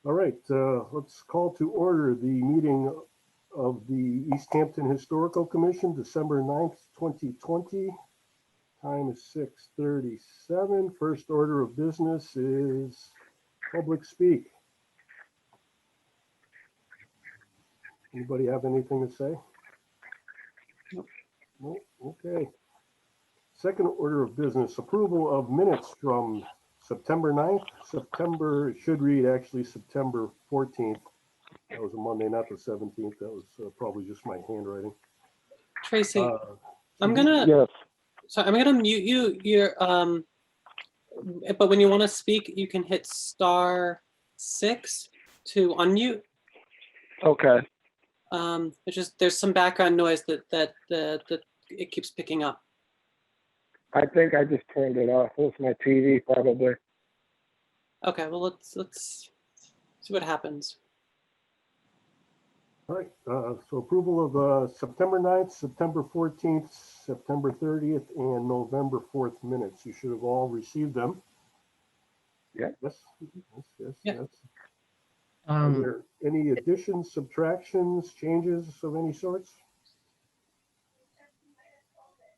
All right, let's call to order the meeting of the Easthampton Historical Commission, December 9th, 2020. Time is 6:37. First order of business is public speak. Anybody have anything to say? Nope. No? Okay. Second order of business, approval of minutes from September 9th. It should read actually September 14th. That was a Monday, not the 17th. That was probably just my handwriting. Tracy, I'm Susan? gonna Yes, I'm gonna mute you. But when you want to speak, you can hit *6 to unmute. okay. It's just there's some background noise that it keeps picking up. I think I just turned it off. It was my TV probably. Okay, well let's see what happens. All right, so approval of September 9th, September 14th, September 30th, and November 4th minutes. You should have all received them. Yeah. Yes, Yeah. yes. Are there any additions, subtractions, changes of any sorts?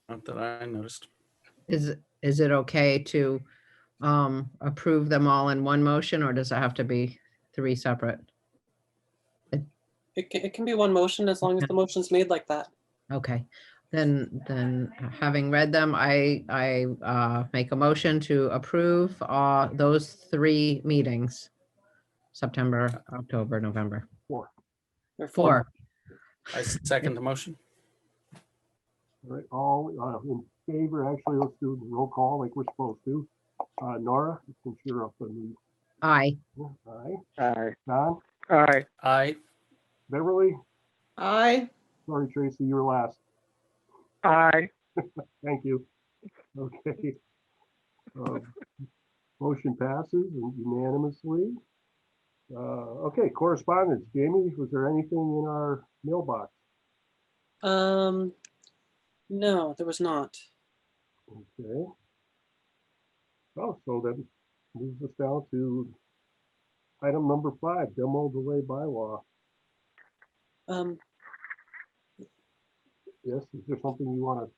Not that I noticed. Is it okay to approve them all in one motion, or does it have to be three separate? It can be one motion as long as the motion's made like that. Okay, then having read them, I make a motion to approve those three meetings, September, October, November. Four. Or Four. I second the motion. All right, all in favor, actually, let's do the roll call like we're supposed to. Nora, since you're up on Aye. the, aye. Aye. Don, Aye. Aye. Beverly, Aye. sorry, Tracy, you were last. Aye. Thank you. Okay. Motion passes unanimously. Okay, correspondence. Jamie, was there anything in our mailbox? No, there was not. Okay. Oh, so that moves us down to item number 5, demo delay bylaw. Yes, is there something you want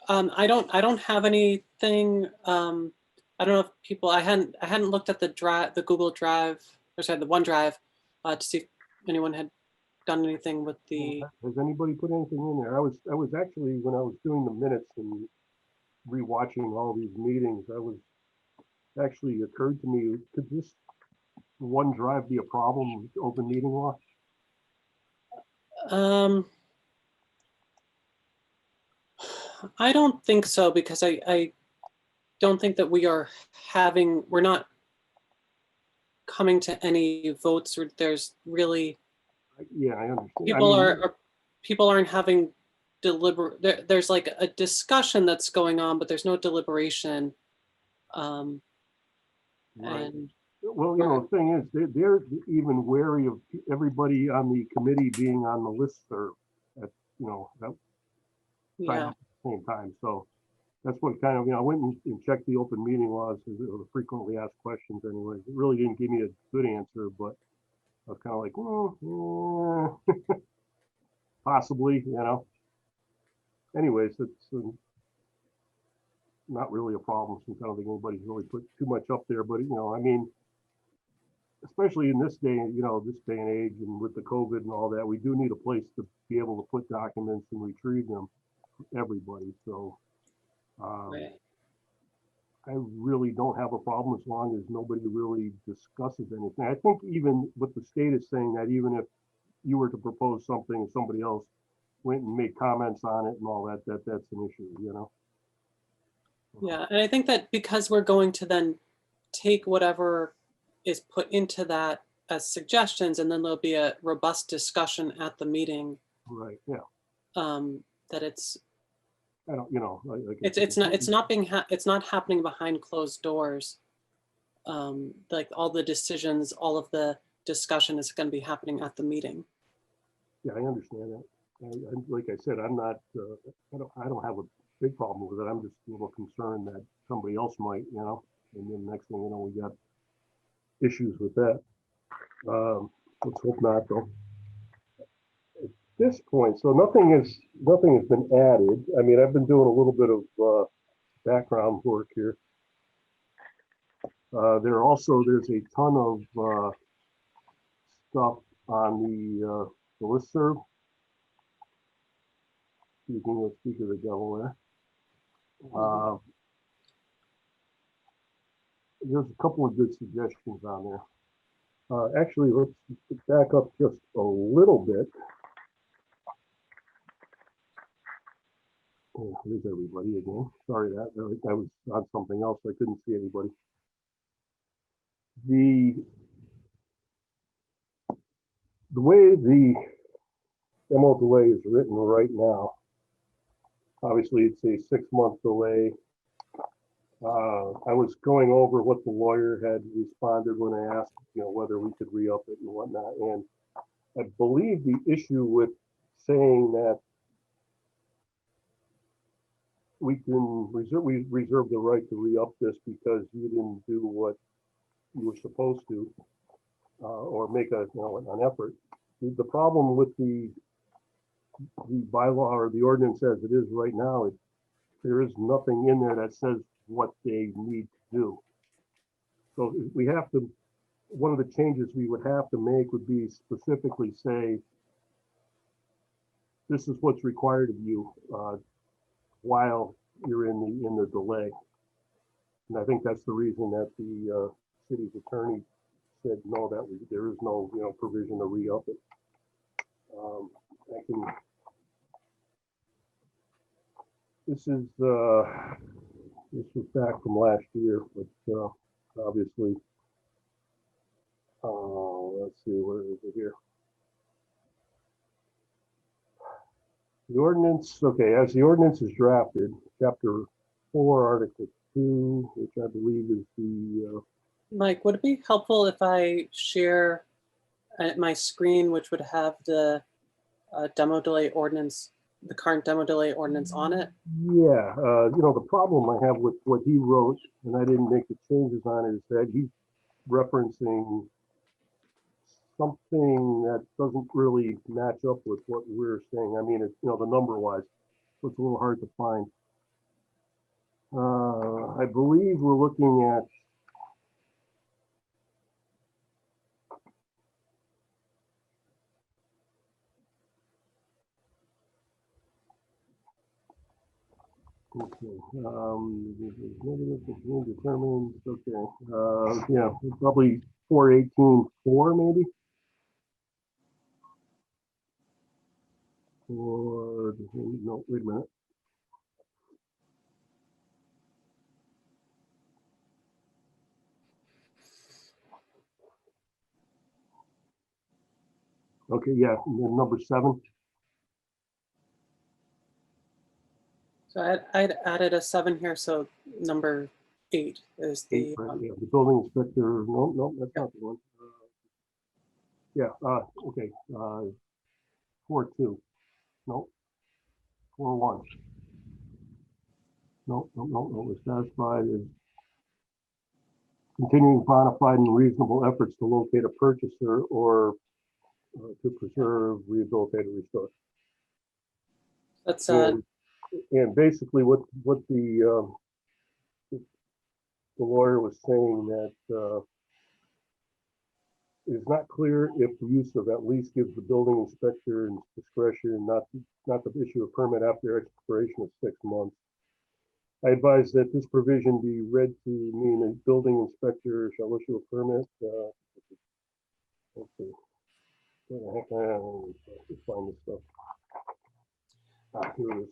to? I don't have anything. I don't know if people. I hadn't looked at the Google Drive, or sorry, the OneDrive, to see if anyone had done anything with the. Has anybody put anything in there? I was actually, when I was doing the minutes and rewatching all these meetings, actually occurred to me, could this OneDrive be a problem with open meeting law? I don't think so, because I don't think that we're not coming to any votes, or there's really Yeah, I understand. people aren't having there's like a discussion that's going on, but there's no deliberation. Right. And Well, the thing is, they're even wary of everybody on the committee being on the listserv at, that yeah, at the same time. So that's what kind of, I went and checked the open meeting laws, because it was frequently asked questions anyway. It really didn't give me a good answer, but I was kind of like, well, possibly, Anyways, it's not really a problem, since I don't think anybody's really put too much up there. But, especially in this day and age, and with the COVID and all that, we do need a place to be able to put documents and retrieve them for everybody. So right. I really don't have a problem as long as nobody really discusses anything. I think even what the state is saying, that even if you were to propose something and somebody else went and made comments on it and all that, that's an issue, Yeah, and I think that because we're going to then take whatever is put into that as suggestions, and then there'll be a robust discussion at the meeting. Right. Yeah. That it's I don't, it's not happening behind closed doors. Like all the decisions, all of the discussion is going to be happening at the meeting. Yeah, I understand that. Like I said, I'm not. I don't have a big problem with it. I'm just a little concerned that somebody else might, and then next thing you know, we got issues with that. Let's hope not, though. At this point, so nothing has been added. I mean, I've been doing a little bit of background work here. There's a ton of stuff on the listserv. Speaking of Speak of the Devil there. There's a couple of good suggestions on there. Actually, let's back up just a little bit. Oh, here's everybody again. Sorry that I was on something else. I couldn't see anybody. The way the demo delay is written right now, obviously it's a 6-month delay. I was going over what the lawyer had responded when I asked, whether we could re-up it and whatnot. And I believe the issue with saying that we reserve the right to re-up this because you didn't do what you were supposed to, or make an effort. The problem with the bylaw or the ordinance as it is right now, there is nothing in there that says what they need to do. So we have to, one of the changes we would have to make would be specifically say, this is what's required of you while you're in the delay. And I think that's the reason that the city's attorney said no, that there is no provision to re-up it. This was back from last year, but obviously, let's see, where is it here? The ordinance, okay, as the ordinance is drafted, chapter 4, article 2, which I believe is the Mike, would it be helpful if I share my screen, which would have the demo delay ordinance, the current demo delay ordinance on it? Yeah, the problem I have with what he wrote, and I didn't make the changes on it, is that he's referencing something that doesn't really match up with what we're saying. I mean, it's, the number wise, so it's a little hard to find. I believe we're looking at determined, okay, yeah, probably 418.4 maybe. Or, no, wait a minute. Okay, yeah, number 7. So I'd added a 7 here, so number 8 is the Right, yeah, the building inspector, no, that's not the one. Yeah, okay, 4.2, no, 4.1. No, we're satisfied is continuing bona fide and reasonable efforts to locate a purchaser or to preserve, rehabilitate, or restore. that's And basically what the lawyer was saying that it is not clear if the use of at least gives the building inspector discretion not to issue a permit after expiration of 6 months. I advise that this provision be read to mean a building inspector shall issue a permit. Let's see. Where the heck? Let's find this stuff. Here it is.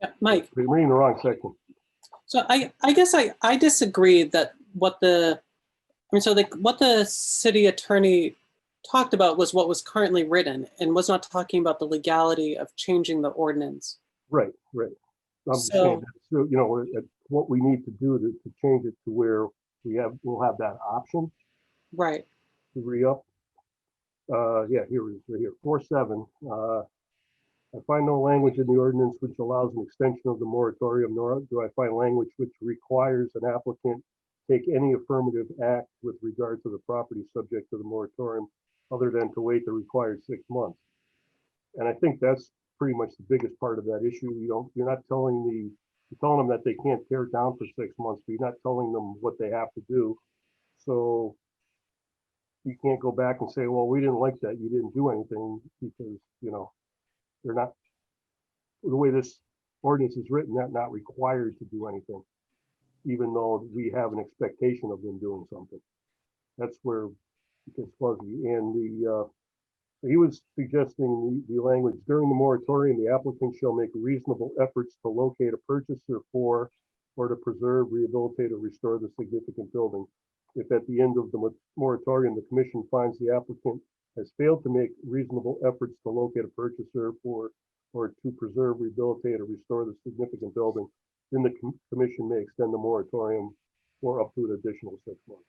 yeah, Mike. We're reading the wrong section. So I guess I disagree that what the city attorney talked about was what was currently written and was not talking about the legality of changing the ordinance. Right. I'm saying that, so, what we need to do to change it to where we'll have that option Right. to re-up. Yeah, here it is, right here, 4.7. I find no language in the ordinance which allows an extension of the moratorium, nor do I find language which requires an applicant take any affirmative act with regard to the property subject to the moratorium other than to wait the required 6 months. And I think that's pretty much the biggest part of that issue. You're not telling you're telling them that they can't tear it down for 6 months, but you're not telling them what they have to do. So you can't go back and say, well, we didn't like that. You didn't do anything because, they're not, the way this ordinance is written, they're not required to do anything, even though we have an expectation of them doing something. That's where it gets fuzzy. And he was suggesting the language during the moratorium, the applicant shall make reasonable efforts to locate a purchaser for or to preserve, rehabilitate, or restore the significant building. If at the end of the moratorium, the commission finds the applicant has failed to make reasonable efforts to locate a purchaser for or to preserve, rehabilitate, or restore the significant building, then the commission may extend the moratorium for up to an additional 6 months.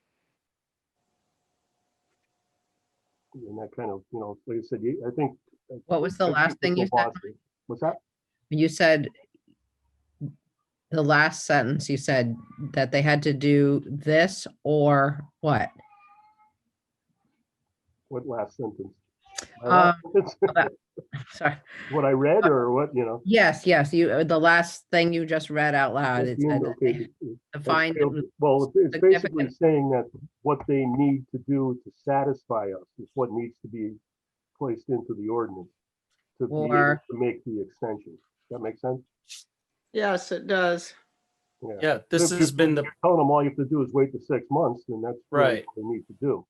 And that kind of, like I said, I think. What was the last thing you said? What's that? You said the last sentence, you said that they had to do this or what? What last sentence? My last sentence? Sorry. What I read or what, Yes, the last thing you just read out loud. It said that they had to find it was Well, it's basically significant. saying that what they need to do to satisfy us is what needs to be placed into the ordinance to be able Or- to make the extension. That makes sense? Yes, it does. Yeah, this If has been you're telling them all you have to do is wait the 6 months, then that's really Right. what they need to do.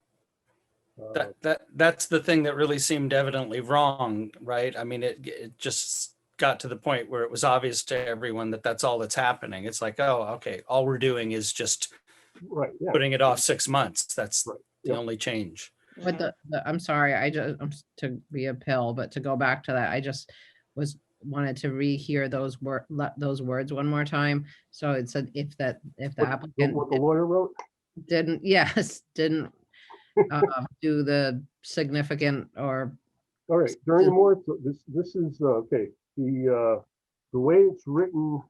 that's the thing that really seemed evidently wrong, right? I mean, it just got to the point where it was obvious to everyone that that's all that's happening. It's like, oh, okay, all we're doing is just Right, yeah. putting it off 6 months. That's Right, the yep. only change. But I'm sorry, to be a pill, but to go back to that, I just wanted to rehear those words one more time. So it said if the applicant What the lawyer wrote? didn't do the significant or All right, during the moratorium, this is, okay, the way it's written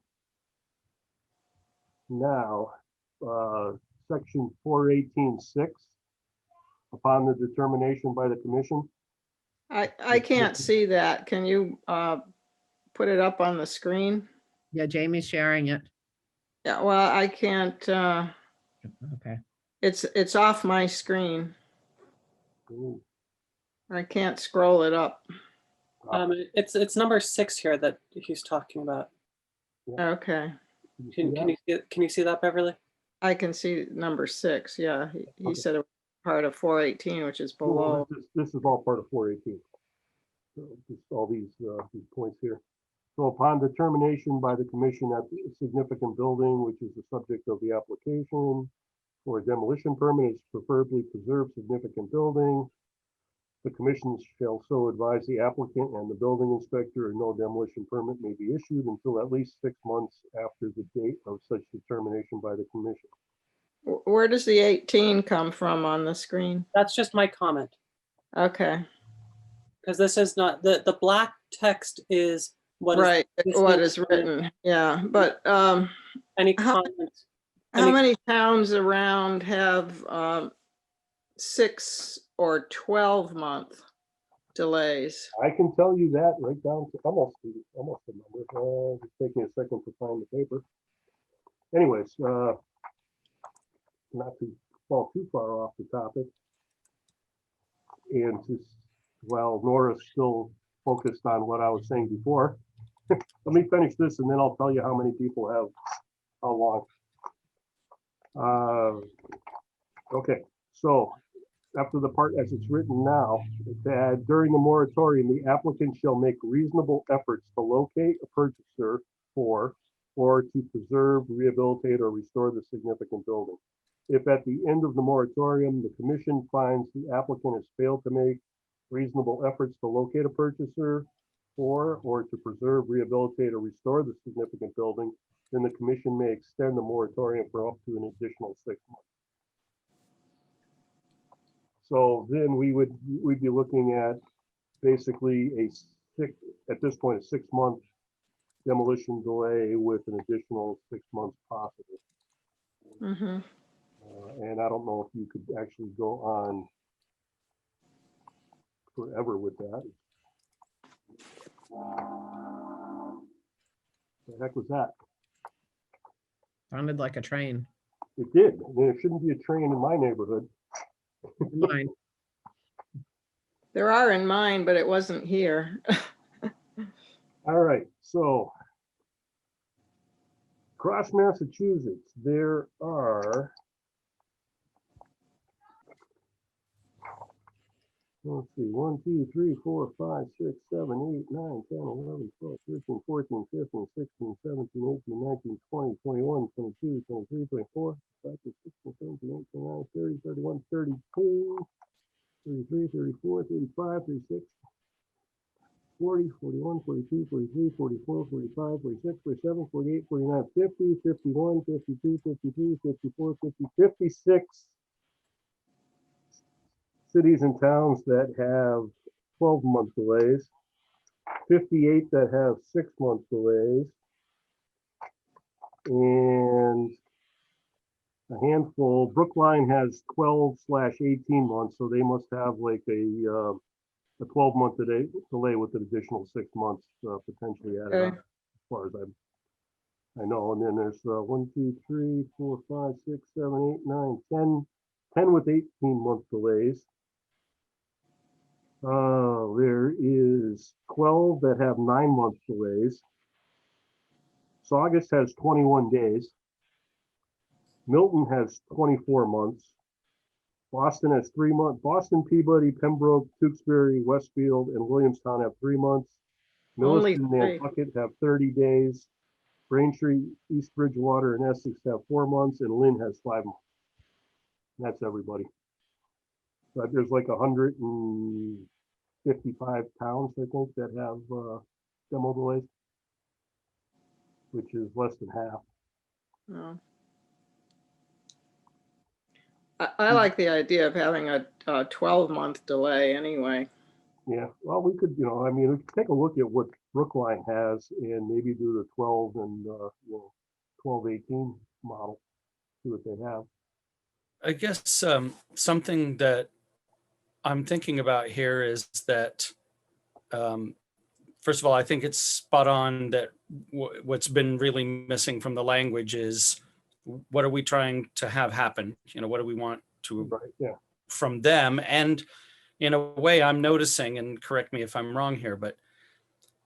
now, section 418.6, upon the determination by the commission. I can't see that. Can you put it up on the screen? yeah, Jamie's sharing it. Yeah, well, I can't, Okay. it's off my screen. Ooh, I can't scroll it up. It's number 6 here that he's talking about. Okay, Can you see that, Beverly? I can see number 6. Yeah, he Okay. said it was part of 418, which is well, below. this is all part of 418. So just all these points here. So upon determination by the commission that the significant building, which is the subject of the application for a demolition permit, is preferably preserved significant building, the commission shall so advise the applicant and the building inspector, and no demolition permit may be issued until at least 6 months after the date of such determination by the commission. Where does the 18 come from on the screen? That's just my comment, Okay, because this is not, the black text is what is right, existing what is ordinance. written, yeah, but Any How- comments? how many towns around have 6 or 12-month delays? I can tell you that right down to almost the number. Just taking a second to find the paper. Anyways, not to fall too far off the topic. And just, while Nora's still focused on what I was saying before, let me finish this and then I'll tell you how many people have, how long. Okay, so after the part as it's written now, that during the moratorium, the applicant shall make reasonable efforts to locate a purchaser for or to preserve, rehabilitate, or restore the significant building. If at the end of the moratorium, the commission finds the applicant has failed to make reasonable efforts to locate a purchaser for or to preserve, rehabilitate, or restore the significant building, then the commission may extend the moratorium for up to an additional 6 months. So then we'd be looking at basically at this point, a 6-month demolition delay with an additional 6 months possible. Mhm. And I don't know if you could actually go on forever with that. The heck was that? Sounded like a train. It did. I mean, there shouldn't be a train in my neighborhood. Mine. There are in mine, but it wasn't here. All right, so across Massachusetts, there are, let's see, 1, 2, 3, 4, 5, 6, 7, 8, 9, 10, 11, 12, 13, 14, 15, 16, 17, 18, 19, 20, 21, 22, 23, 24, 25, 26, 27, 28, 29, 30, 31, 32, 33, 34, 35, 36, 40, 41, 42, 43, 44, 45, 46, 47, 48, 49, 50, 51, 52, 53, 54, 50, 56 cities and towns that have 12-month delays, 58 that have 6-month delays, and a handful. Brookline has 12/18 months, so they must have like a 12-month delay with an additional 6 months potentially added on, Okay. as far as I know. And then there's 1, 2, 3, 4, 5, 6, 7, 8, 9, 10 with 18-month delays. There is 12 that have 9-month delays. Saugus has 21 days. Milton has 24 months. Boston has 3 months. Boston, Peabody, Pembroke, Tewksbury, Westfield, and Williamstown have 3 months. Only Milliston, 3. Nantucket have 30 days. Braintree, East Bridgewater, and Essex have 4 months, and Lynn has 5 months. And that's everybody. But there's like 155 towns, I think, that have demo delays, which is less than half. No. I like the idea of having a 12-month delay anyway. Yeah, well, we could, I mean, we could take a look at what Brookline has and maybe do the 12 and 12/18 model, see what they have. I guess something that I'm thinking about here is that, first of all, I think it's spot on that what's been really missing from the language is what are we trying to have happen? What do we want to Right, yeah. from them? And in a way, I'm noticing, and correct me if I'm wrong here, but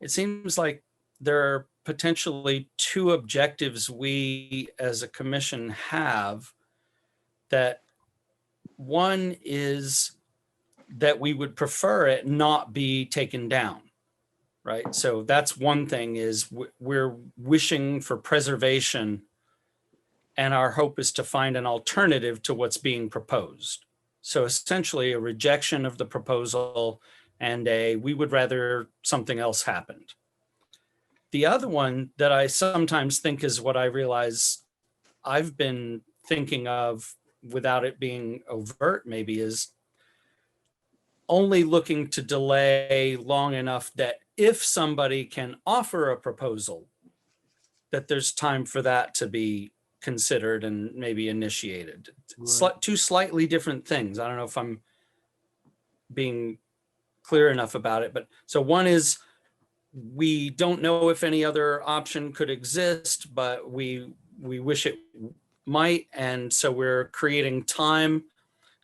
it seems like there are potentially 2 objectives we as a commission have. That one is that we would prefer it not be taken down, right? So that's one thing, is we're wishing for preservation, and our hope is to find an alternative to what's being proposed. So essentially a rejection of the proposal and we would rather something else happened. The other one that I sometimes think is what I realize I've been thinking of without it being overt maybe, is only looking to delay long enough that if somebody can offer a proposal, that there's time for that to be considered and maybe initiated. Right. 2 slightly different things. I don't know if I'm being clear enough about it, but so one is we don't know if any other option could exist, but we wish it might, and so we're creating time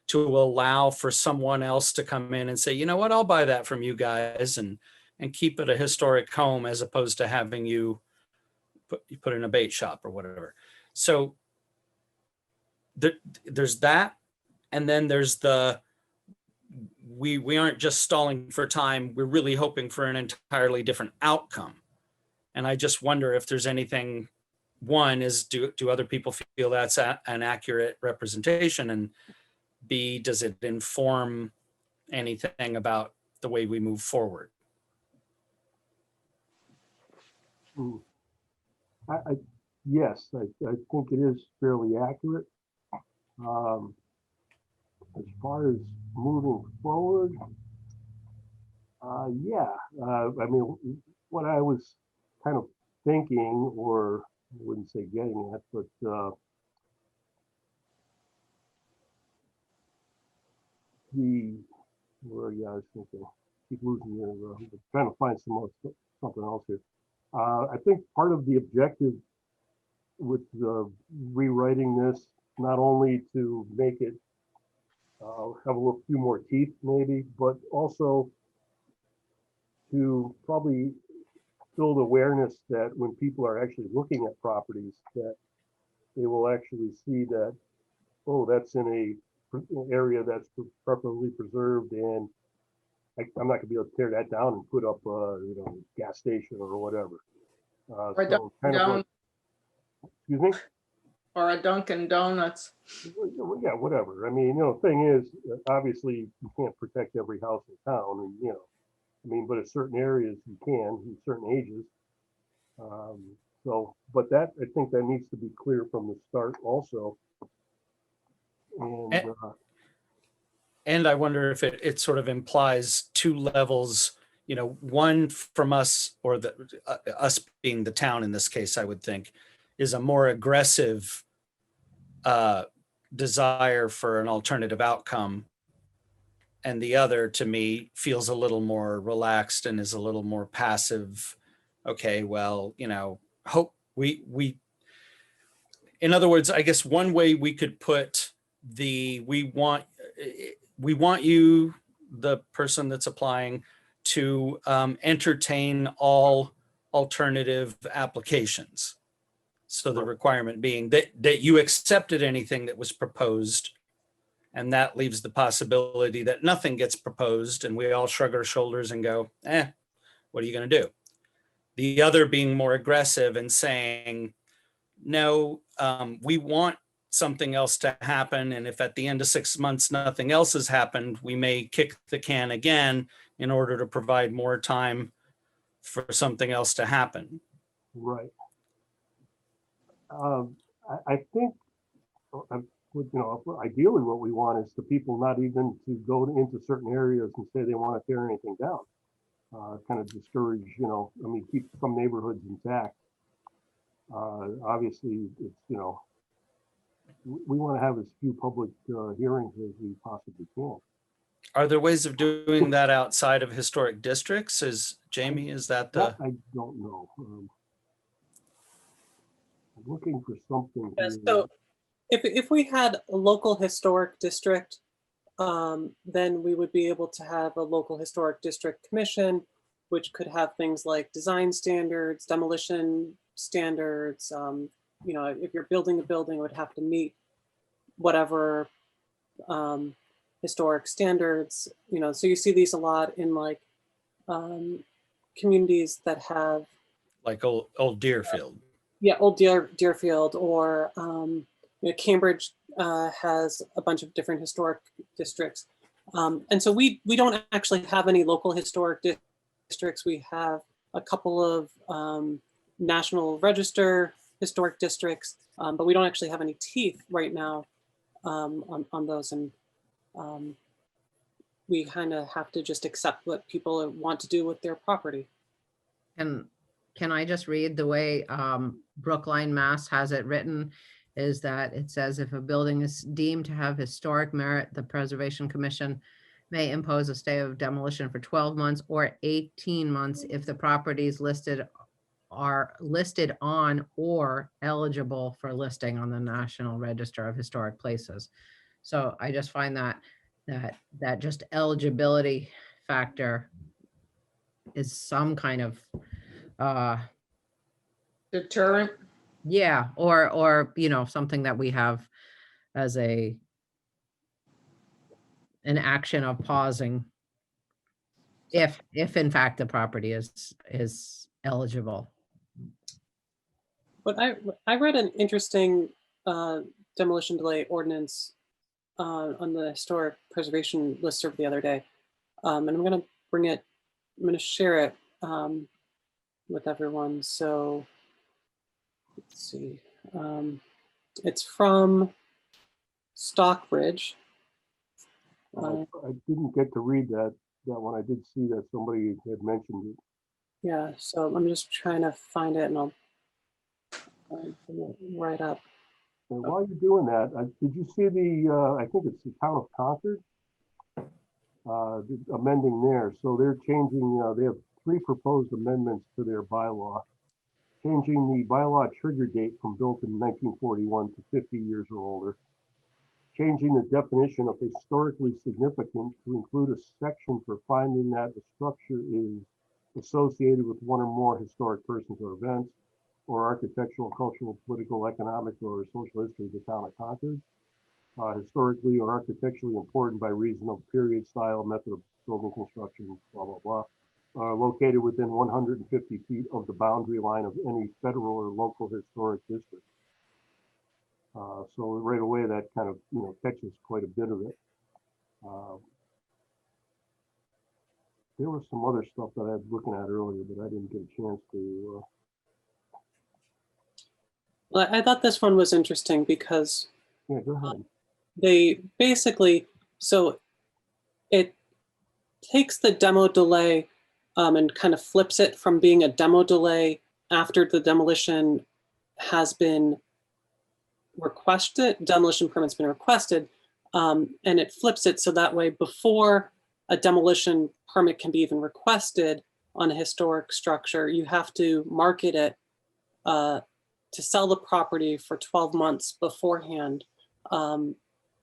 to allow for someone else to come in and say, you know what, I'll buy that from you guys and keep it a historic home, as opposed to having you put in a bait shop or whatever. So there's that, and then there's the we aren't just stalling for time, we're really hoping for an entirely different outcome. And I just wonder if there's anything, one is, do other people feel that's an accurate representation, and B, does it inform anything about the way we move forward? Yes, I think it is fairly accurate. As far as moving forward, yeah, I mean, what I was kind of thinking, or I wouldn't say getting at, but I was thinking, keep losing your, trying to find something else here. I think part of the objective with rewriting this, not only to make it have a little few more teeth maybe, but also to probably build awareness that when people are actually looking at properties, that they will actually see that, oh, that's in an area that's properly preserved, and I'm not gonna be able to tear that down and put up a gas station or whatever. Or So kind of like, excuse me? Or a Dunkin' Donuts. Yeah, whatever. I mean, thing is, obviously you can't protect every house in town, and I mean, but at certain areas you can, in certain ages. But that, I think that needs to be clear from the start also. And And I wonder if it sort of implies two levels, one from us, or us being the town in this case, I would think, is a more aggressive desire for an alternative outcome. And the other, to me, feels a little more relaxed and is a little more passive. Okay, well, hope in other words, I guess one way we could put we want you, the person that's applying, to entertain all alternative applications. So the requirement being that you accepted anything that was proposed, and that leaves the possibility that nothing gets proposed and we all shrug our shoulders and go, what are you going to do? The other being more aggressive and saying, no, we want something else to happen. And if at the end of 6 months, nothing else has happened, we may kick the can again in order to provide more time for something else to happen. right. I think, ideally what we want is the people not even to go into certain areas and say they want to tear anything down. Kind of discourage, I mean, keep some neighborhoods intact. Obviously, it's, we want to have as few public hearings as we possibly can. Are there ways of doing that outside of historic districts? Jamie, is that the? That I don't know. I'm looking for something. Yeah, so if we had a local historic district, then we would be able to have a local historic district commission, which could have things like design standards, demolition standards. If you're building a building, it would have to meet whatever historic standards. So you see these a lot in like communities that have, Like old Deerfield. old Deerfield, or Cambridge has a bunch of different historic districts. And so we don't actually have any local historic districts. We have a couple of National Register historic districts, but we don't actually have any teeth right now on those. And we kind of have to just accept what people want to do with their property. Can I just read the way Brookline, Mass has it written? Is that it says if a building is deemed to have historic merit, the Preservation Commission may impose a stay of demolition for 12 months or 18 months if the properties are listed on or eligible for listing on the National Register of Historic Places. So I just find that just eligibility factor is some kind of Deterrent. yeah, or something that we have as an action of pausing if in fact the property is eligible. But I read an interesting demolition delay ordinance on the historic preservation listserv the other day, and I'm going to share it with everyone. So let's see, it's from Stockbridge. I didn't get to read that one. I did see that somebody had mentioned it. Yeah, so I'm just trying to find it, and I'll right up. And while you're doing that, did you see I think it's the town of Concord? amending there. So they're changing, they have 3 proposed amendments to their bylaw. Changing the bylaw trigger date from built in 1941 to 50 years or older. Changing the definition of historically significant to include a section for finding that a structure is associated with one or more historic persons or events, or architectural, cultural, political, economic, or social history of the town of Concord. Historically or architecturally important by reason of period, style, method of building construction, blah, blah, blah. Located within 150 feet of the boundary line of any federal or local historic district. So right away, that kind of, catches quite a bit of it. There was some other stuff that I was looking at earlier, but I didn't get a chance to. Well, I thought this one was interesting because Yeah, go ahead. they basically, so it takes the demo delay and kind of flips it from being a demo delay after the demolition has been requested, demolition permit's been requested, and it flips it so that way before a demolition permit can be even requested on a historic structure, you have to market it to sell the property for 12 months beforehand. And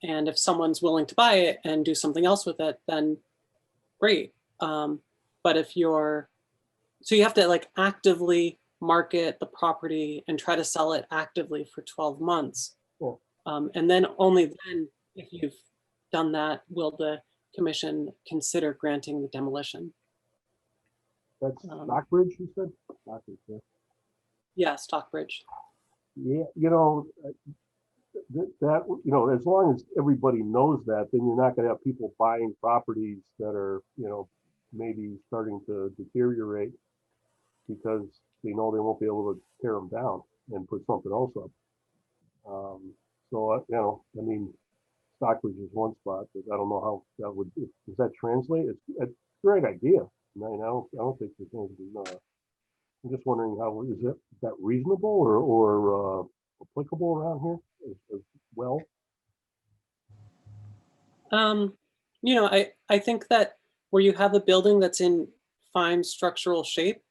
if someone's willing to buy it and do something else with it, then great. But if you're, so you have to like actively market the property and try to sell it actively for 12 months. Cool. And then only then, if you've done that, will the commission consider granting the demolition. That's Stockbridge, you said? Stockbridge, yeah. Yeah, Stockbridge. Yeah, that, as long as everybody knows that, then you're not gonna have people buying properties that are, maybe starting to deteriorate because they know they won't be able to tear them down and put something else up. I mean, Stockbridge is one spot, but I don't know how that would, does that translate? It's a great idea. I mean, I don't think there's anything, I'm just wondering is that reasonable or applicable around here as well? I think that where you have a building that's in fine structural shape,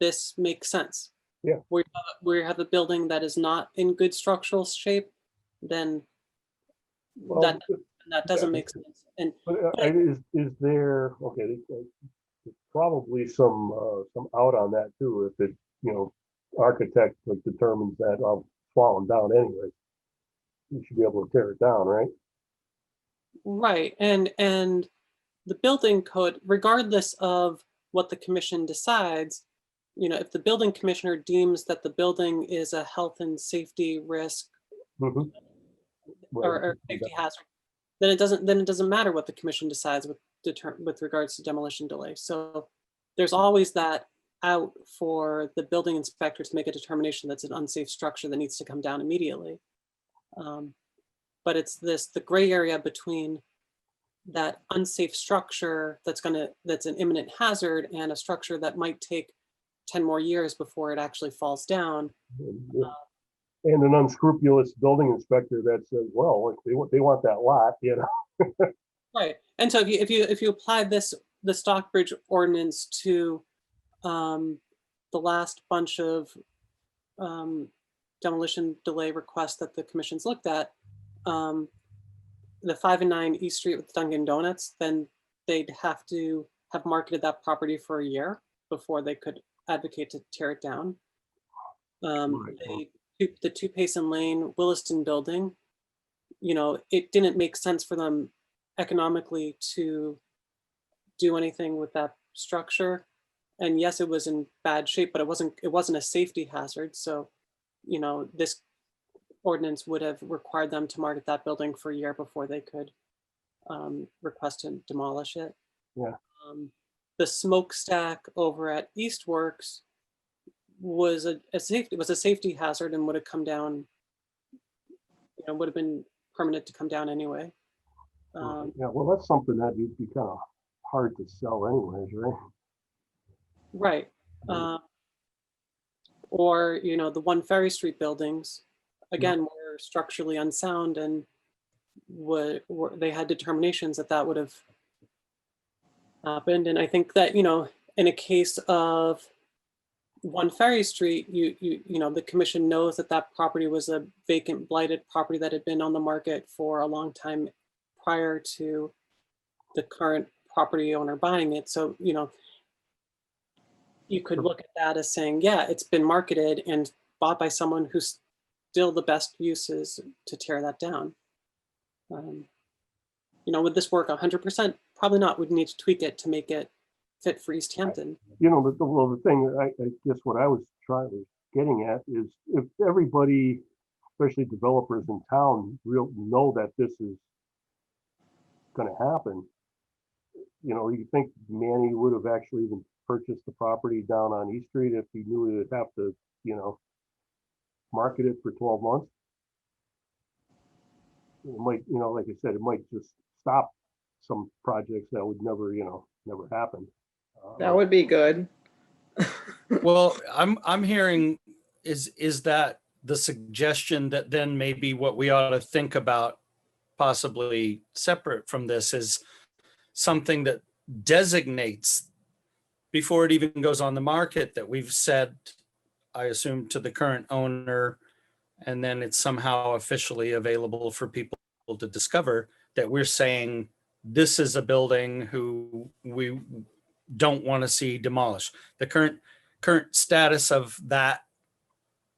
this makes sense. Yeah. Where you have a building that is not in good structural shape, then Well, that doesn't make sense. And is there, okay, there's probably some out on that too, if it, architect like determines that I'll falling down anyway. You should be able to tear it down, right? right, and the building code, regardless of what the commission decides, if the building commissioner deems that the building is a health and safety risk Mhm. or safety hazard, then it doesn't matter what the commission decides with regards to demolition delay. So there's always that out for the building inspector to make a determination that's an unsafe structure that needs to come down immediately. But it's the gray area between that unsafe structure that's an imminent hazard and a structure that might take 10 more years before it actually falls down. And an unscrupulous building inspector that says, well, they want that lot, Right. And so if you apply the Stockbridge ordinance to the last bunch of demolition delay requests that the commission's looked at, the 5 and 9 East Street with Dunkin' Donuts, then they'd have to have marketed that property for a year before they could advocate to tear it down. The 2 Payson Lane Williston building, it didn't make sense for them economically to do anything with that structure. And yes, it was in bad shape, but it wasn't a safety hazard. So, this ordinance would have required them to market that building for a year before they could request to demolish it. Yeah. The smokestack over at Eastworks was a safety hazard and would have come down, would have been permanent to come down anyway. Yeah, well, that's something that would be kind of hard to sell anyways, right? Right. Or, the 1 Ferry Street buildings, again, were structurally unsound and they had determinations that would have happened. And I think that, in a case of 1 Ferry Street, the commission knows that that property was a vacant, blighted property that had been on the market for a long time prior to the current property owner buying it. So, you could look at that as saying, yeah, it's been marketed and bought by someone who's still the best use is to tear that down. Would this work 100%? Probably not. We'd need to tweak it to make it fit for Easthampton. The thing, I guess what I was getting at is if everybody, especially developers in town, know that this is going to happen, you think Manny would have actually even purchased the property down on East Street if he knew he would have to, market it for 12 months? It might, like I said, it might just stop some projects that would never happen. That would be good. Well, I'm hearing is that the suggestion that then maybe what we ought to think about possibly separate from this is something that designates before it even goes on the market that we've said, I assume, to the current owner, and then it's somehow officially available for people to discover that we're saying this is a building who we don't want to see demolished. The current status of that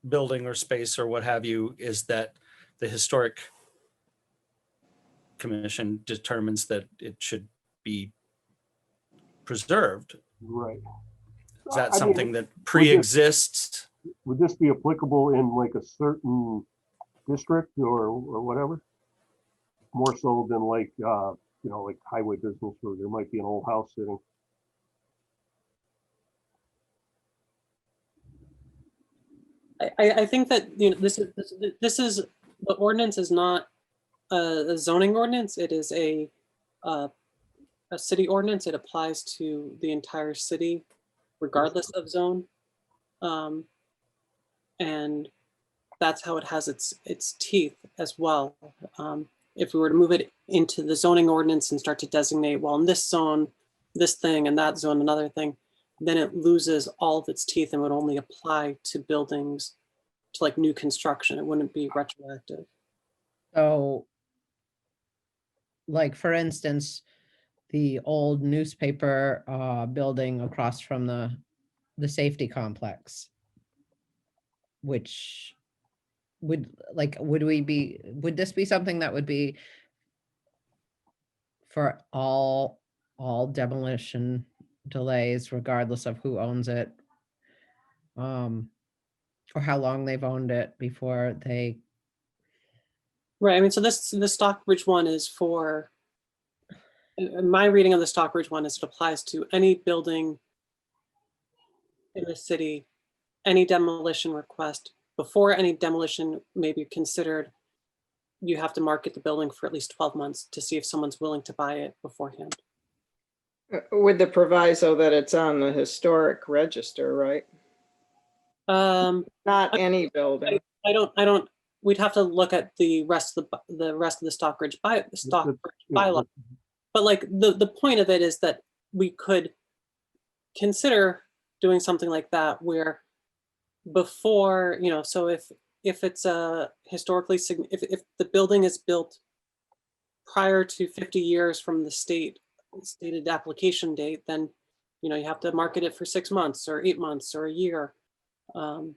building or space or what have you is that the historic commission determines that it should be preserved. Right. Is that I mean, something that pre-exists? Would this be applicable in like a certain district or whatever? More so than like like highway business where there might be an old house sitting. I think that this is the ordinance is not a zoning ordinance. It is a city ordinance. It applies to the entire city, regardless of zone, and that's how it has its teeth as well. If we were to move it into the zoning ordinance and start to designate, well, in this zone, this thing, and that zone, another thing, then it loses all of its teeth and would only apply to buildings, to like new construction. It wouldn't be retroactive. So, like, for instance, the old newspaper building across from the safety complex, which would this be something that would be for all demolition delays, regardless of who owns it, or how long they've owned it before they? Right. I mean, so the Stockbridge one is for, my reading of the Stockbridge one is it applies to any building in the city, any demolition request. Before any demolition may be considered, you have to market the building for at least 12 months to see if someone's willing to buy it beforehand. With the proviso that it's on the historic register, right? Not any building. I don't, we'd have to look at the rest of the Stockbridge bylaw. But like the point of it is that we could consider doing something like that where before, so if it's a historically if the building is built prior to 50 years from the stated application date, then you have to market it for 6 months or 8 months or a year, and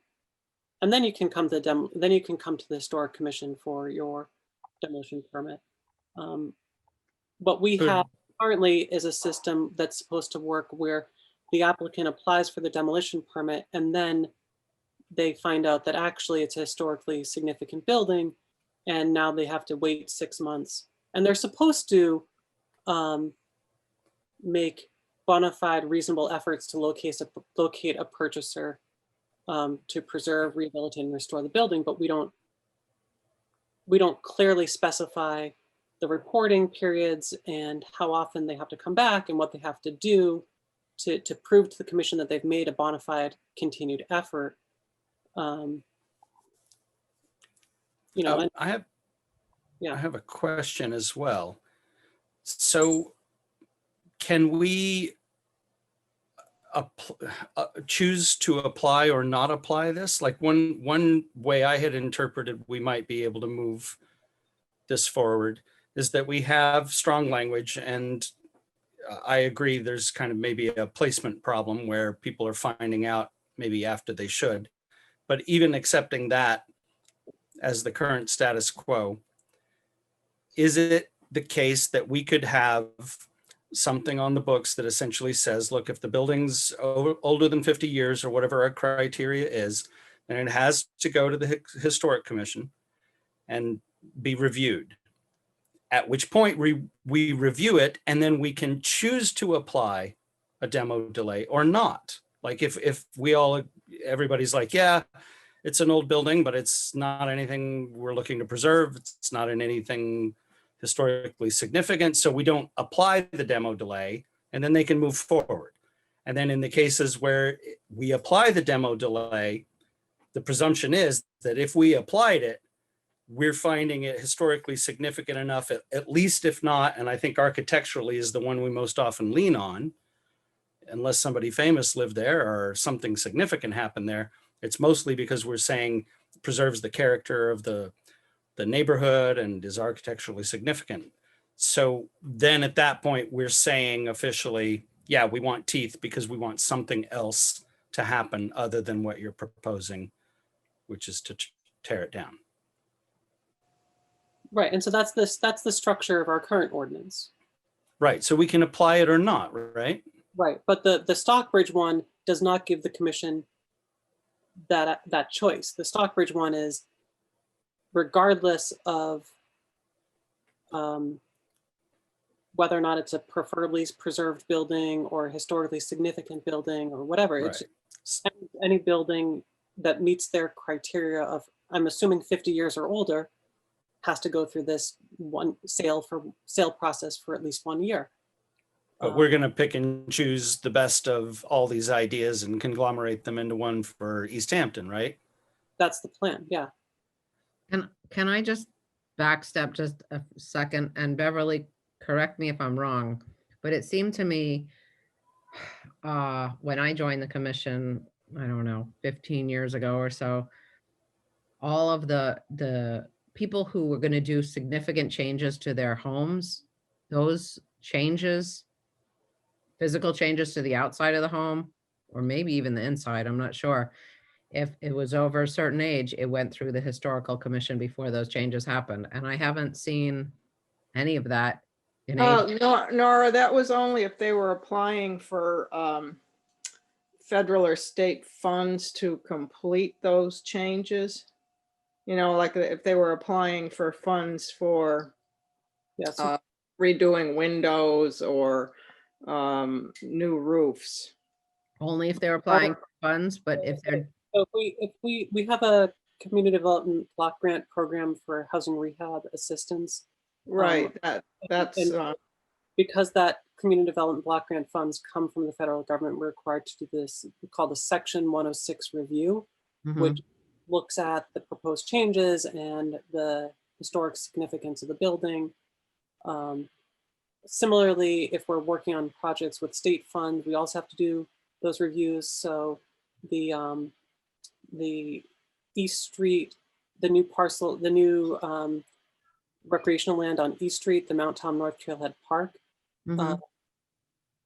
then you can come to the historic commission for your demolition permit. What we have currently is a system that's supposed to work where the applicant applies for the demolition permit and then they find out that actually it's a historically significant building and now they have to wait 6 months. And they're supposed to make bona fide reasonable efforts to locate a purchaser to preserve, rehabilitate, and restore the building, but we don't clearly specify the reporting periods and how often they have to come back and what they have to do to prove to the commission that they've made a bona fide continued effort. I have a question as well. So can we choose to apply or not apply this? Like one way I had interpreted we might be able to move this forward is that we have strong language, and I agree there's kind of maybe a placement problem where people are finding out maybe after they should. But even accepting that as the current status quo, is it the case that we could have something on the books that essentially says, look, if the building's older than 50 years or whatever our criteria is, then it has to go to the Historic Commission and be reviewed. At which point we review it, and then we can choose to apply a demo delay or not. Like if everybody's like, yeah, it's an old building, but it's not anything we're looking to preserve. It's not in anything historically significant, so we don't apply the demo delay, and then they can move forward. And then in the cases where we apply the demo delay, the presumption is that if we applied it, we're finding it historically significant enough, at least if not, and I think architecturally is the one we most often lean on, unless somebody famous lived there or something significant happened there, it's mostly because we're saying preserves the character of the neighborhood and is architecturally significant. So then at that point, we're saying officially, yeah, we want teeth because we want something else to happen other than what you're proposing, which is to tear it down. Right, and so that's the structure of our current ordinance. Right, so we can apply it or not, right? Right, but the Stockbridge one does not give the commission that choice. The Stockbridge one is regardless of whether or not it's a preferably preserved building or historically significant building or whatever. Right. It's any building that meets their criteria of, I'm assuming 50 years or older, has to go through this one sale process for at least 1 year. But we're going to pick and choose the best of all these ideas and conglomerate them into one for Easthampton, right? That's the plan, yeah. And can I just backstep just a second? And Beverly, correct me if I'm wrong, but it seemed to me when I joined the commission, I don't know, 15 years ago or so, all of the people who were going to do significant changes to their homes, those changes, physical changes to the outside of the home, or maybe even the inside, I'm not sure. If it was over a certain age, it went through the historical commission before those changes happened. And I haven't seen any of that in age. Nora, that was only if they were applying for federal or state funds to complete those changes. You know, like if they were applying for funds for Yes. redoing windows or new roofs. Only if they're applying for funds, but if they're, So if we have a community development block grant program for housing rehab assistance. Right, that's and because that community development block grant funds come from the federal government, we're required to do this called the Section 106 review, which looks at the proposed changes and the historic significance of the building. Similarly, if we're working on projects with state funds, we also have to do those reviews. So the East Street, the new parcel, the new recreational land on East Street, the Mount Tom North Trailhead Park,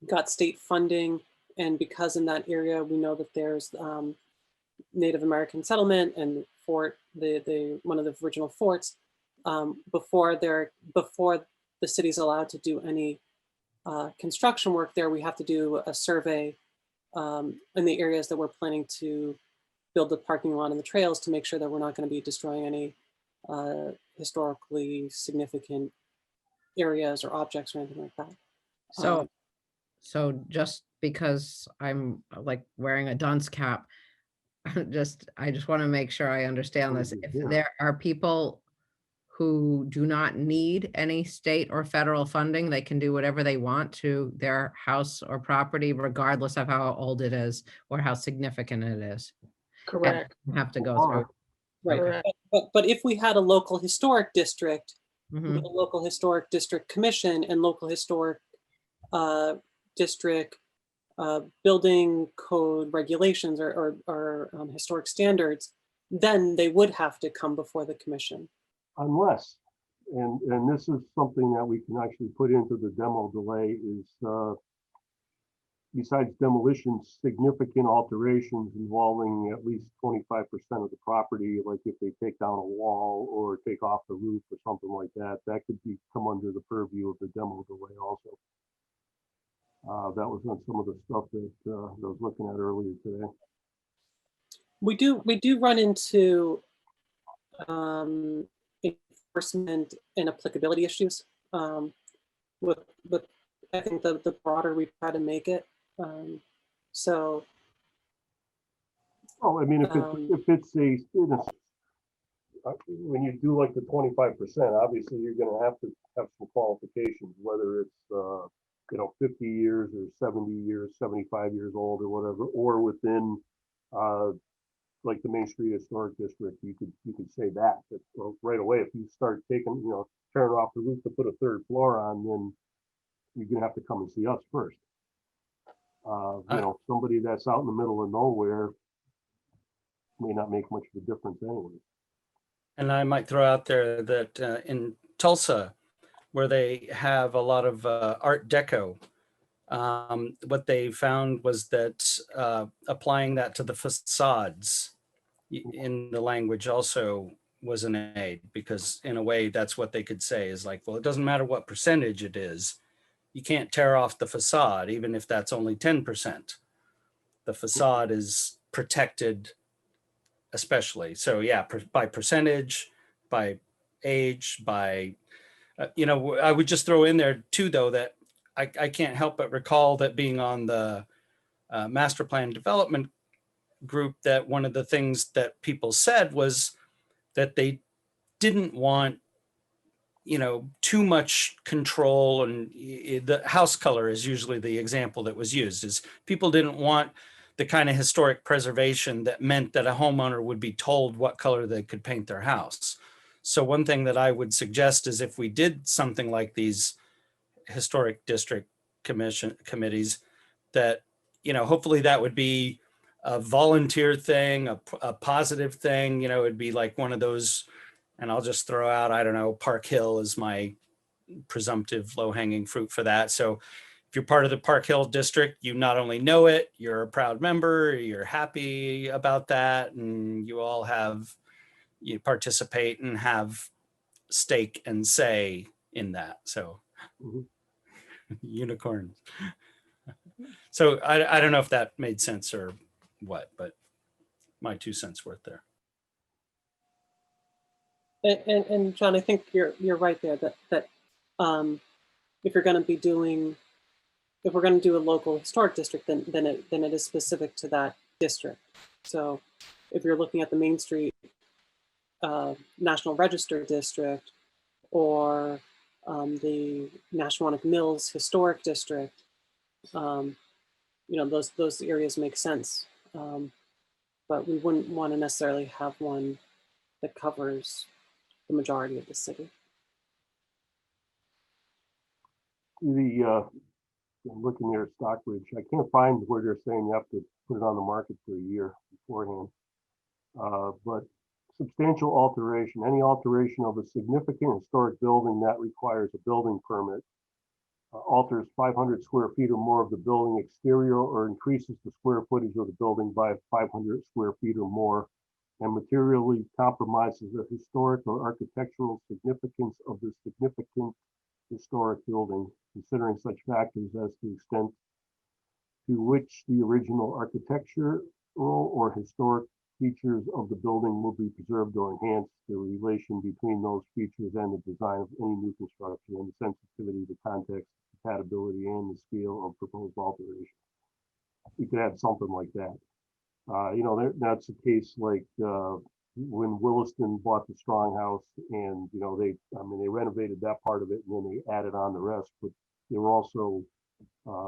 got state funding. And because in that area, we know that there's Native American settlement and fort, one of the original forts, before the city's allowed to do any construction work there, we have to do a survey in the areas that we're planning to build the parking lot and the trails to make sure that we're not going to be destroying any historically significant areas or objects or anything like that. So just because I'm like wearing a dunce cap, I just want to make sure I understand this. If there are people who do not need any state or federal funding, they can do whatever they want to their house or property, regardless of how old it is or how significant it is. correct. And have to go through. Right. Correct. But if we had a local historic district, Mhm. with a local historic district commission and local historic district building code regulations or historic standards, then they would have to come before the commission. Unless, and this is something that we can actually put into the demo delay is, besides demolition, significant alterations involving at least 25% of the property, like if they take down a wall or take off the roof or something like that, that could come under the purview of the demo delay also. That was on some of the stuff that I was looking at earlier today. We do run into enforcement and applicability issues with I think the broader we try to make it. So. Oh, I mean, if it's when you do like the 25%, obviously you're going to have some qualifications, whether it's 50 years or 70 years, 75 years old or whatever, or within like the Main Street Historic District, you could say that right away. If you start taking, tearing off the roof to put a third floor on, then you're gonna have to come and see us first. Somebody that's out in the middle of nowhere may not make much of a difference anyway. And I might throw out there that in Tulsa, where they have a lot of Art Deco, what they found was that applying that to the facades in the language also was an aid, because in a way that's what they could say is like, well, it doesn't matter what percentage it is. You can't tear off the facade, even if that's only 10%. The facade is protected especially. So yeah, by percentage, by age, by, I would just throw in there too, though, that I can't help but recall that being on the master plan development group, that one of the things that people said was that they didn't want, too much control. And the house color is usually the example that was used, is people didn't want the kind of historic preservation that meant that a homeowner would be told what color they could paint their house. So one thing that I would suggest is if we did something like these historic district committees, that, hopefully that would be a volunteer thing, a positive thing. It'd be like one of those, and I'll just throw out, I don't know, Park Hill is my presumptive low-hanging fruit for that. So if you're part of the Park Hill district, you not only know it, you're a proud member, you're happy about that, and you all you participate and have stake and say in that. So unicorns. So I don't know if that made sense or what, but my 2 cents worth there. And John, I think you're right there that if we're going to do a local historic district, then it is specific to that district. So if you're looking at the Main Street National Register district or the Nashwanik Mills Historic District, those areas make sense. But we wouldn't want to necessarily have one that covers the majority of the city. Looking here at Stockbridge, I can't find where they're saying you have to put it on the market for a year beforehand. But substantial alteration, any alteration of a significant historic building that requires a building permit, alters 500 square feet or more of the building exterior, or increases the square footage of the building by 500 square feet or more, and materially compromises the historic or architectural significance of the significant historic building, considering such factors as the extent to which the original architectural or historic features of the building will be preserved or enhanced, the relation between those features and the design of any new construction, and the sensitivity to context, compatibility, and the scale of proposed alteration. You could add something like that. That's a case like when Williston bought the Strong House, and they renovated that part of it, and then they added on the rest. But they were also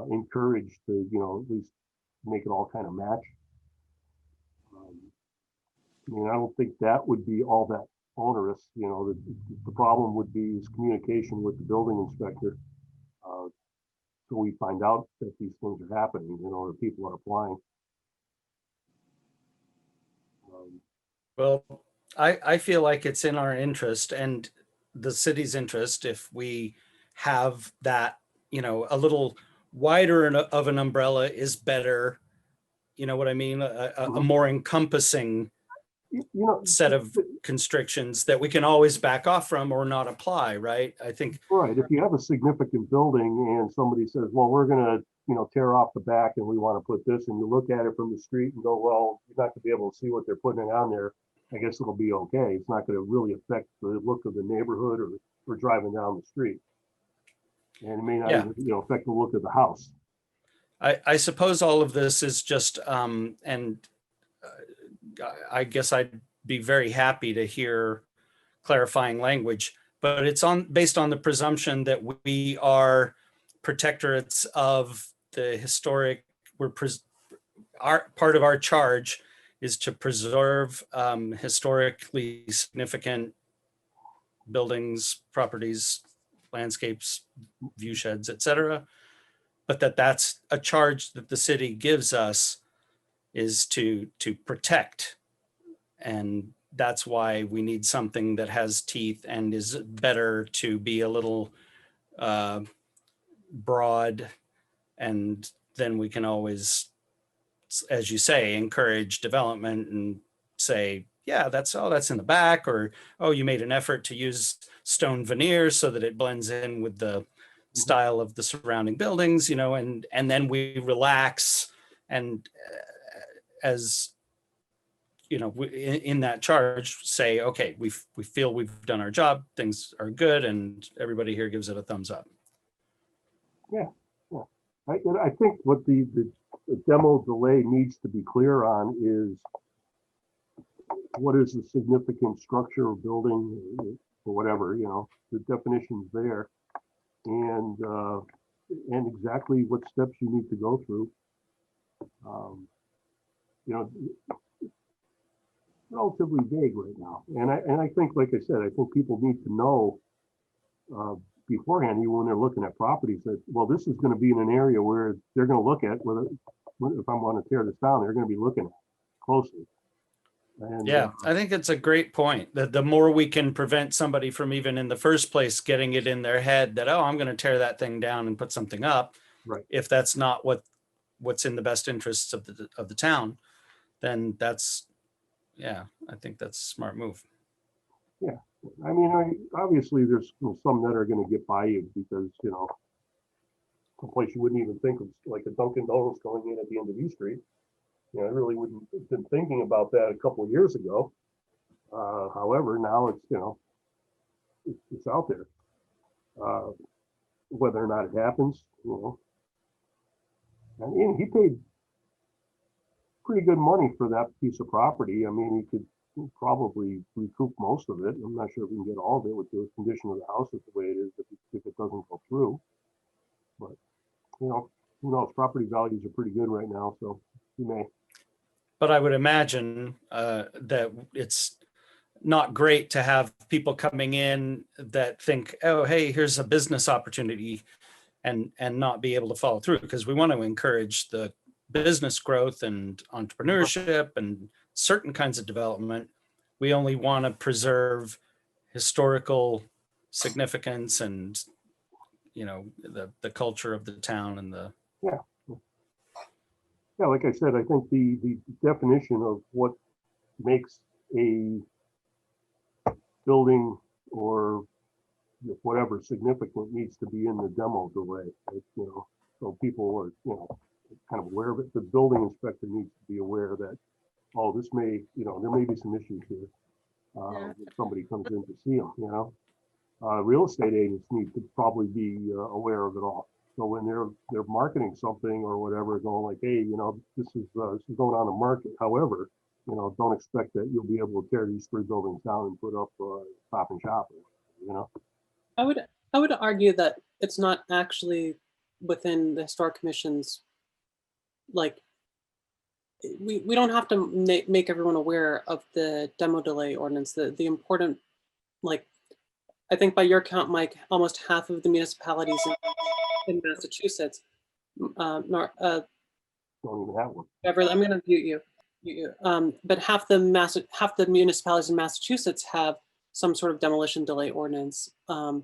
encouraged to at least make it all kind of match. I don't think that would be all that onerous. The problem would be is communication with the building inspector. so we find out that these things are happening, or people are applying. Well, I feel like it's in our interest and the city's interest if we have that, a little wider of an umbrella is better. You know what I mean? A more encompassing set of constrictions that we can always back off from or not apply, right? I think. Right. If you have a significant building and somebody says, well, we're going to, tear off the back and we want to put this, and you look at it from the street and go, well, you're not going to be able to see what they're putting on there. I guess it'll be okay. It's not going to really affect the look of the neighborhood or driving down the street. And it may not even, affect the look of the house. I suppose all of this is just, I guess I'd be very happy to hear clarifying language, but it's based on the presumption that we are protectorates of the historic. Part of our charge is to preserve historically significant buildings, properties, landscapes, view sheds, etc. But that's a charge that the city gives us, is to protect. And that's why we need something that has teeth and is better to be a little broad. And then we can always, as you say, encourage development and say, yeah, that's in the back, or, oh, you made an effort to use stone veneer so that it blends in with the style of the surrounding buildings, and then we relax. And as in that charge, say, okay, we feel we've done our job, things are good, and everybody here gives it a thumbs up. Yeah. I think what the demo delay needs to be clear on is what is a significant structure or building or whatever, the definition's there, and exactly what steps you need to go through. Relatively vague right now, and I think, like I said, I think people need to know beforehand, even when they're looking at properties, that, well, this is going to be in an area where they're going to look at whether, if I want to tear this down, they're going to be looking at it closely. And, yeah, I think it's a great point, that the more we can prevent somebody from even in the first place getting it in their head that, oh, I'm going to tear that thing down and put something up, right. If that's not what's in the best interests of the town, then that's, yeah, I think that's a smart move. Yeah, I mean, obviously there's some that are going to get by you because, someplace you wouldn't even think of, like a Dunkin' Donuts going in at the end of East Street. I really wouldn't have been thinking about that a couple of years ago. However, now it's, it's out there. Whether or not it happens, and he paid pretty good money for that piece of property. I mean, he could probably recoup most of it. I'm not sure if we can get all of it with the condition of the house is the way it is if it doesn't go through. But who knows? Property values are pretty good right now, so he may. But I would imagine that it's not great to have people coming in that think, oh, hey, here's a business opportunity, and not be able to follow through, because we want to encourage the business growth and entrepreneurship and certain kinds of development. We only want to preserve historical significance and, the culture of the town and the. Yeah, like I said, I think the definition of what makes a building or whatever significant needs to be in the demo delay, so people are, kind of aware of it. The building inspector needs to be aware that, oh, this may, there may be some issues here. If somebody comes in to see them, real estate agents need to probably be aware of it all. So when they're marketing something or whatever, going like, hey, this is going on the market. However, don't expect that you'll be able to tear these 3 buildings down and put up Stop and Shop. I would argue that it's not actually within the Historic Commission's, like, we don't have to make everyone aware of the demo delay ordinance. The important, like, I think by your count, Mike, almost half of the municipalities in Massachusetts, Don't even have one. Beverly, I'm going to mute you. But half the municipalities in Massachusetts have some sort of demolition delay ordinance, and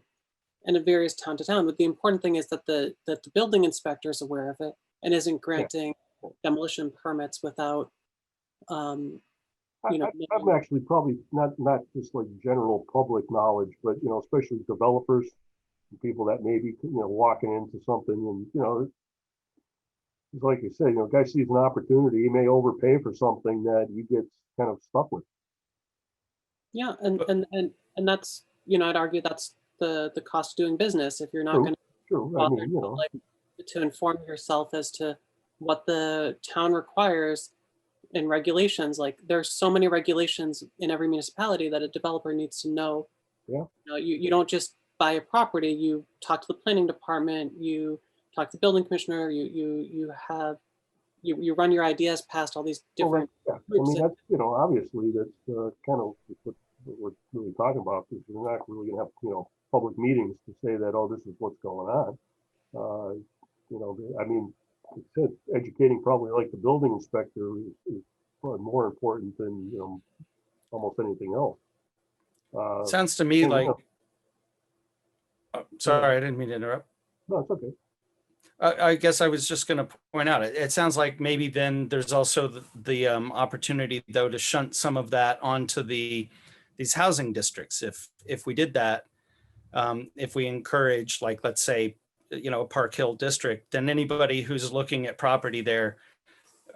it varies town to town. But the important thing is that the building inspector is aware of it and isn't granting demolition permits without, I'm actually probably not just like general public knowledge, but especially developers, people that may be walking into something, and it's like you said, guy sees an opportunity, he may overpay for something that he gets kind of stuck with. Yeah, and that's, I'd argue that's the cost of doing business. If you're not going to True. I mean, to inform yourself as to what the town requires in regulations, like there's so many regulations in every municipality that a developer needs to know. Yeah. You don't just buy a property, you talk to the planning department, you talk to the building commissioner, you run your ideas past all these different I groups. mean, that's, obviously that's kind of what we're really talking about, because we're not really gonna have, public meetings to say that, oh, this is what's going on. I mean, like I said, educating probably like the building inspector is probably more important than, almost anything else. Sounds to me and, like, oh, sorry, I didn't mean to interrupt. No, it's okay. I guess I was just going to point out, it sounds like maybe then there's also the opportunity, though, to shunt some of that onto these housing districts. If we did that, if we encourage, like, let's say, a Park Hill district, then anybody who's looking at property there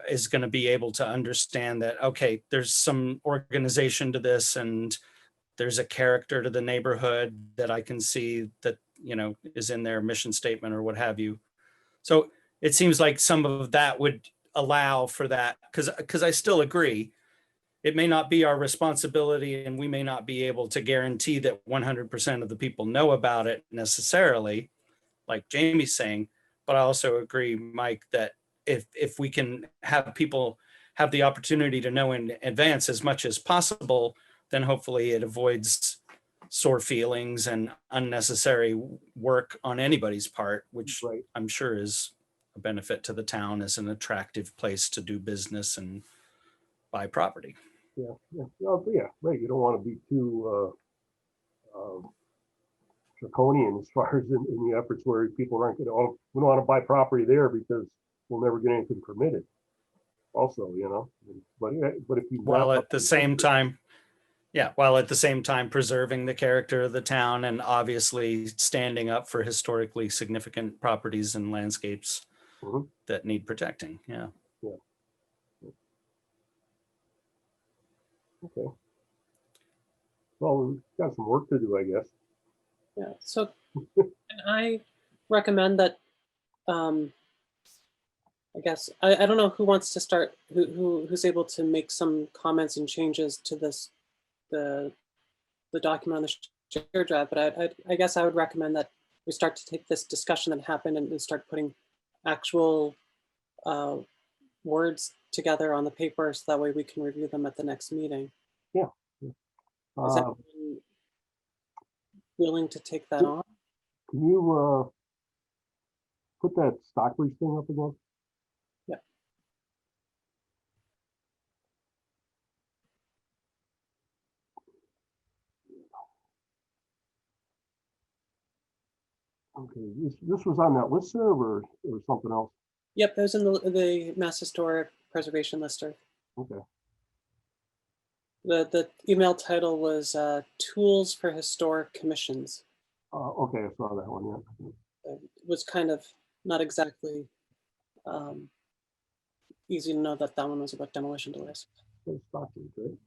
is going to be able to understand that, okay, there's some organization to this, and there's a character to the neighborhood that I can see that, is in their mission statement or what have you. So it seems like some of that would allow for that, because I still agree, it may not be our responsibility, and we may not be able to guarantee that 100% of the people know about it necessarily, like Jamie's saying. But I also agree, Mike, that if we can have people have the opportunity to know in advance as much as possible, then hopefully it avoids sore feelings and unnecessary work on anybody's part, which Right. I'm sure is a benefit to the town as an attractive place to do business and buy property. Yeah. Right. You don't want to be too draconian as far as in the efforts where people aren't going to, oh, we don't want to buy property there because we'll never get anything permitted. Also, but if you while at the same time preserving the character of the town and obviously standing up for historically significant properties and landscapes that need protecting. Yeah. Okay. Well, we've got some work to do, I guess. Yeah. So can I recommend that, I guess, I don't know who wants to start, who's able to make some comments and changes to this, the document on the share drive, but I guess I would recommend that we start to take this discussion that happened and start putting actual words together on the paper, so that way we can review them at the next meeting. Yeah. Is anyone willing to take that on? Can you put that Stockbridge thing up again? Yeah. Okay, this was on that listserv or something else? Yep, it was in the Mass Historic Preservation Lister. Okay. The email title was Tools for Historic Commissions. Okay, I saw that one, yeah. It was kind of not exactly easy to know that one was about demolition delays. Stockbridge, right?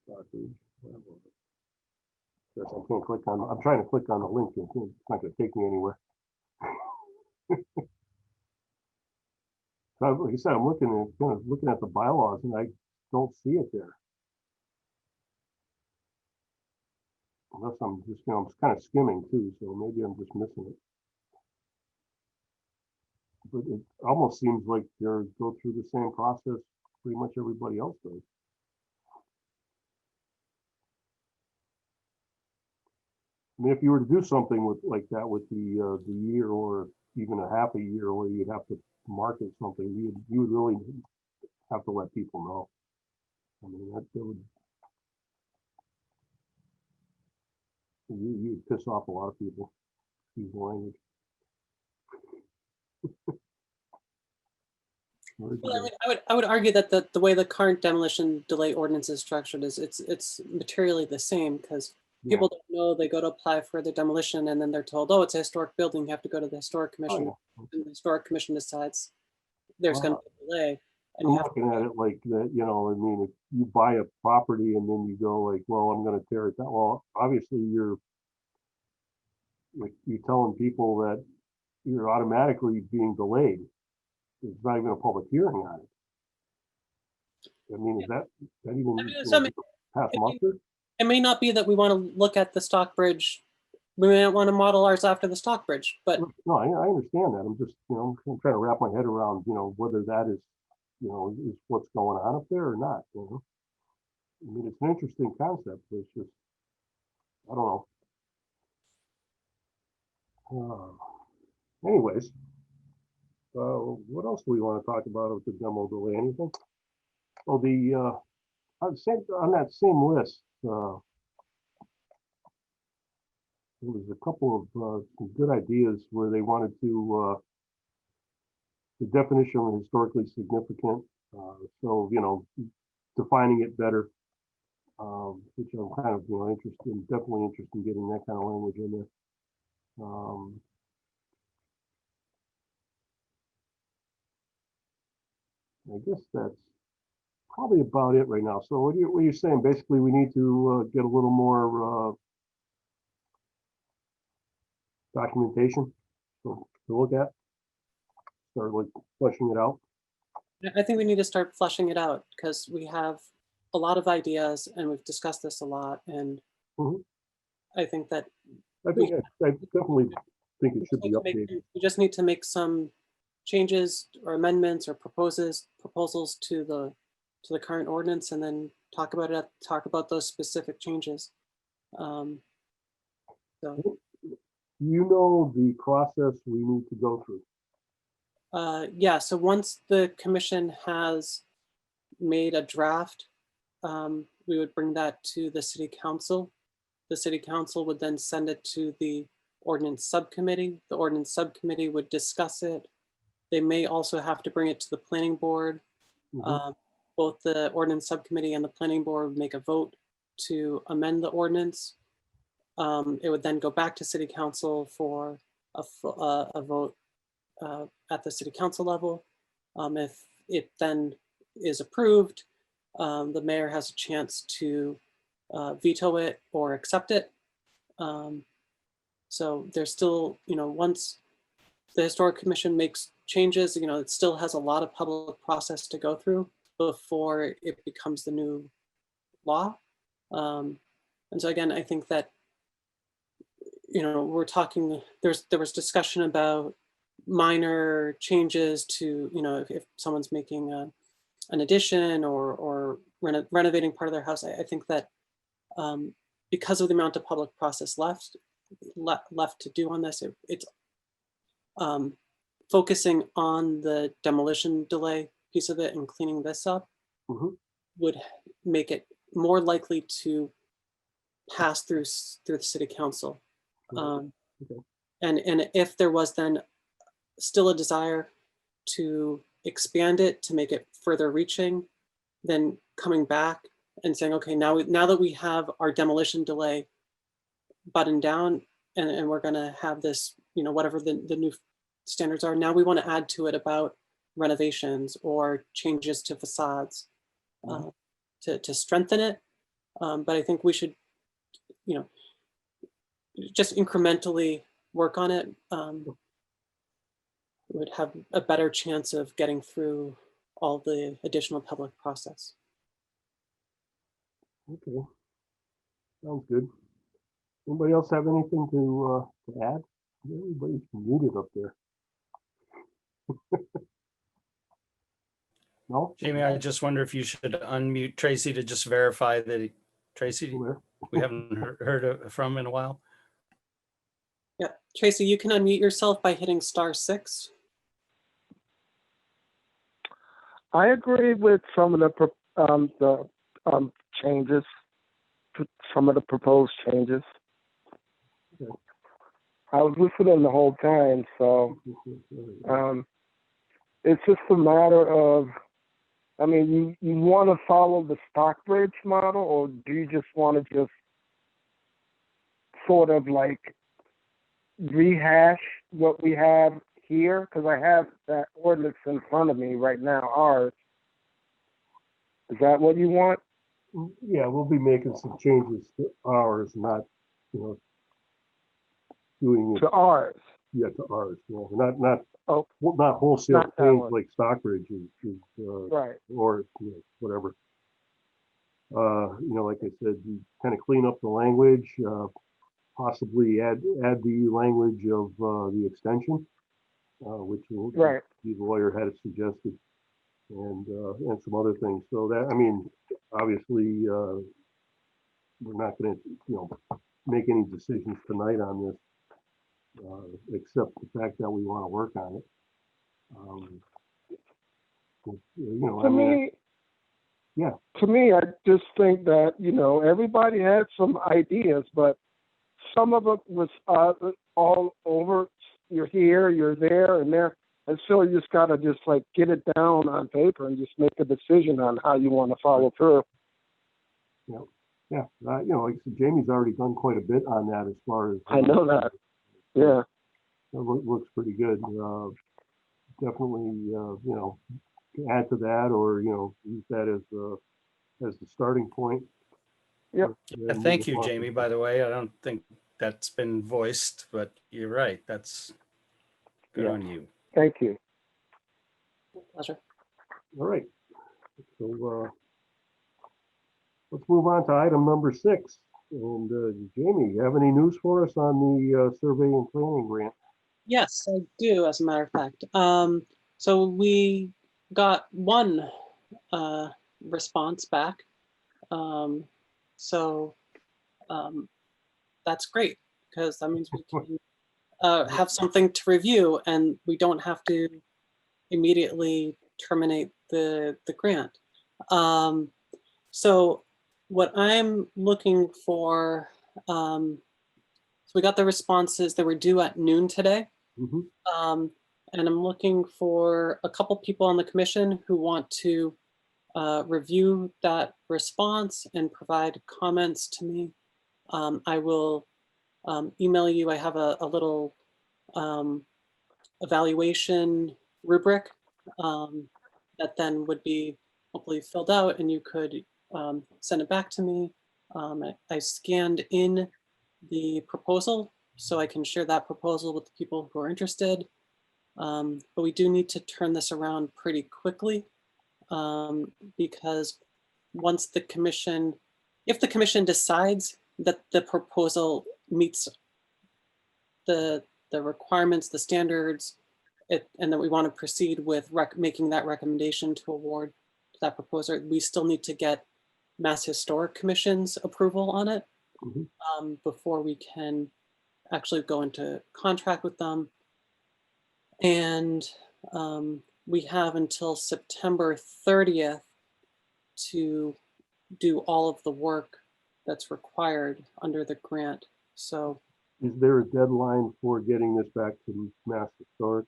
Stockbridge. Yes, I can't click on. I'm trying to click on the link. It's not going to take me anywhere. So, like I said, I'm looking at the bylaws, and I don't see it there. Unless I'm just, I'm kind of skimming too, so maybe I'm just missing it. but it almost seems like they're go through the same process pretty much everybody else does. I mean, if you were to do something with like that with the year or even a half a year where you'd have to market something, you would really have to let people know. I mean, that would you'd piss off a lot of people. Use the language. Well, I mean, I would argue that the way the current demolition delay ordinance is structured is it's materially the same, because Yeah. people don't know, they go to apply for the demolition and then they're told, oh, it's a historic building, you have to go to the historic commission. Oh, yeah. And the historic commission decides there's going to be a delay. And I'm you have looking at it like that, you know, I mean, if you buy a property and then you go like, well, I'm gonna tear it down. Well, obviously you're like, you're telling people that you're automatically being delayed. There's not even a public hearing on it. I mean, is that even I mean, so, I mean, pass it may- muster? it may not be that we want to look at the Stockbridge. We may not want to model ours after the Stockbridge, but No, I understand that. I'm just, you know, I'm trying to wrap my head around, you know, whether that is, you know, is what's going on up there or not, you know? I mean, it's an interesting concept, but it's just, I don't know. Anyways, what else do we want to talk about with the demo delay? Anything? Oh, on that same list, there was a couple of some good ideas where they wanted to the definition of historically significant. So you know, defining it better, which I'm kind of interested, definitely interested in getting that kind of language in there. I guess that's probably about it right now. So what are you saying? Basically, we need to get a little more documentation to look at, start like fleshing it out. I think we need to start fleshing it out, because we have a lot of ideas and we've discussed this a lot. And Mhm. I think that I definitely think it should be updated. we just need to make some changes or amendments or proposals to the current ordinance, and then talk about those specific changes. So You know the process we need to go through. yeah, so once the commission has made a draft, we would bring that to the city council. The city council would then send it to the ordinance subcommittee. The ordinance subcommittee would discuss it. They may also have to bring it to the planning board. Mhm. Both the ordinance subcommittee and the planning board would make a vote to amend the ordinance. It would then go back to city council for a vote at the city council level. If it then is approved, the mayor has a chance to veto it or accept it. So there's still, once the historic commission makes changes, it still has a lot of public process to go through before it becomes the new law. And so again, I think that, we're talking, there was discussion about minor changes to, if someone's making an addition or renovating part of their house. I think that because of the amount of public process left to do on this, it's focusing on the demolition delay piece of it and cleaning this up Mhm. would make it more likely to pass through the city council. Right. Okay. And if there was then still a desire to expand it to make it further reaching, then coming back and saying, okay, now that we have our demolition delay buttoned down, and we're going to have this, whatever the new standards are, now we want to add to it about renovations or changes to facades to strengthen it. But I think we should, just incrementally work on it. We would have a better chance of getting through all the additional public process. Okay. Sounds good. Anybody else have anything to add? Everybody's muted up there. No? Jamie, I just wonder if you should unmute Tracy to just verify that Tracy, Still there? we haven't heard from in a while. Yeah, Tracy, you can unmute yourself by hitting *6. I agree with some of the changes, some of the proposed changes. Okay. I was listening the whole time, so it's just a matter of, I mean, you want to follow the Stockbridge model, or do you just want to just sort of like rehash what we have here? Because I have that ordinance in front of me right now, ours. Is that what you want? Yeah, we'll be making some changes to ours, not, you know, doing it, To ours. yeah, to ours, you know, not Oh, not wholesale Not that change one. like Stockbridge is right. or, you know, whatever. You know, like I said, you kind of clean up the language, possibly add the language of the extension, which Right. the lawyer had suggested, and some other things. So that, I mean, obviously, we're not going to, you know, make any decisions tonight on this, except the fact that we want to work on it. You know, To I mean, me, yeah. To me, I just think that, you know, everybody had some ideas, but some of it was all over. You're here, you're there, and there. And so you just got to just like get it down on paper and just make a decision on how you want to follow through. Yeah, you know, like I said, Jamie's already done quite a bit on that as far as. I know that. Yeah. It looks pretty good. Definitely, you know, add to that, or, you know, use that as the starting point. Yep. And Thank move you, on. Jamie, by the way. I don't think that's been voiced, but you're right. That's good Yeah. on you. Thank you. Pleasure. All right. So let's move on to item number 6. And Jamie, you have any news for us on the survey and planning grant? Yes, I do, as a matter of fact. So we got one response back. So that's great, because that means we can have something to review, and we don't have to immediately terminate the grant. So what I'm looking for, so we got the responses that were due at noon today. Mhm. And I'm looking for a couple people on the commission who want to review that response and provide comments to me. I will email you. I have a little evaluation rubric that then would be hopefully filled out, and you could send it back to me. I scanned in the proposal so I can share that proposal with the people who are interested. But we do need to turn this around pretty quickly, because once the commission, if the commission decides that the proposal meets the requirements, the standards, and that we want to proceed with making that recommendation to award to that proposer, we still need to get Mass Historic Commission's approval on it Mhm. before we can actually go into contract with them. And we have until September 30th to do all of the work that's required under the grant. So, Is there a deadline for getting this back to Mass Historic?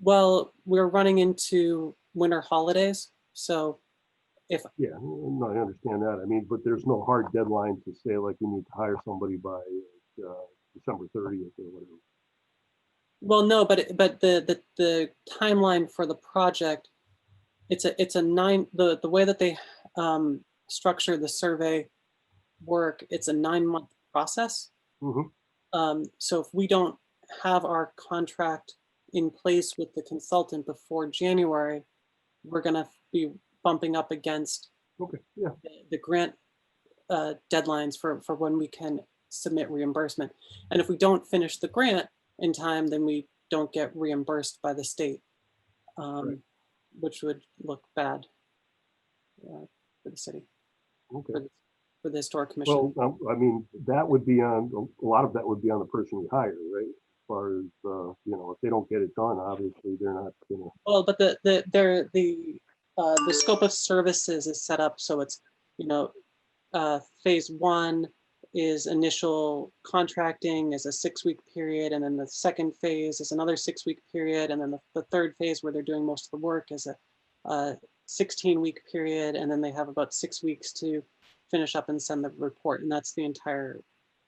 well, we're running into winter holidays. So if, Yeah, no, I understand that. I mean, but there's no hard deadline to say like we need to hire somebody by December 30th or whatever. well, no, but the timeline for the project, it's a the way that they structure the survey work, it's a 9-month process. Mhm. So if we don't have our contract in place with the consultant before January, we're gonna be bumping up against Okay, yeah. the grant deadlines for when we can submit reimbursement. And if we don't finish the grant in time, then we don't get reimbursed by the state, which would look bad for the city, Okay. for the historic commission. Well, I mean, that would be on, a lot of that would be on the person you hire, right? As far as, you know, if they don't get it done, obviously they're not gonna. Well, but the scope of services is set up so it's, you know, phase 1 is initial contracting is a 6-week period, and then the second phase is another 6-week period, and then the third phase where they're doing most of the work is a 16-week period, and then they have about 6 weeks to finish up and send the report, and that's the entire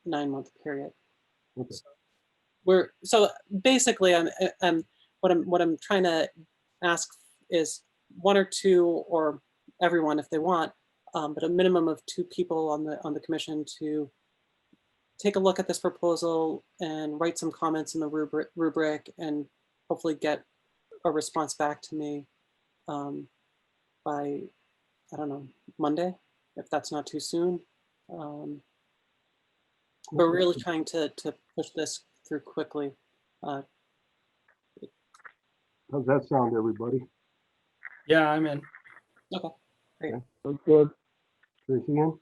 9-month period. Okay. So basically, what I'm trying to ask is 1 or 2, or everyone if they want, but a minimum of 2 people on the commission to take a look at this proposal and write some comments in the rubric and hopefully get a response back to me by, I don't know, Monday, if that's not too soon. We're really trying to push this through quickly. How's that sound, everybody? Yeah, I'm in. Okay, great. That's good. Tracy in?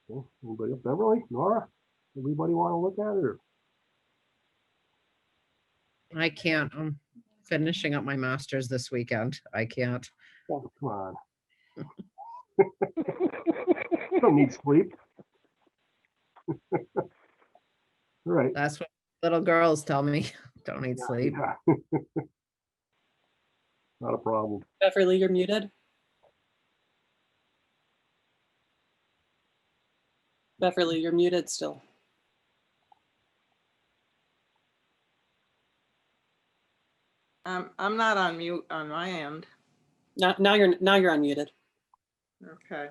Okay. Anybody else? Beverly, Nora, everybody want to look at it? Or? I can't. I'm finishing up my master's this weekend. I can't. Oh, come on. Don't need sleep. All right. That's what little girls tell me. Don't need sleep. Yeah. Not a problem. Beverly, you're muted. Beverly, you're muted still. I'm not on mute on my end. Now you're unmuted. Okay.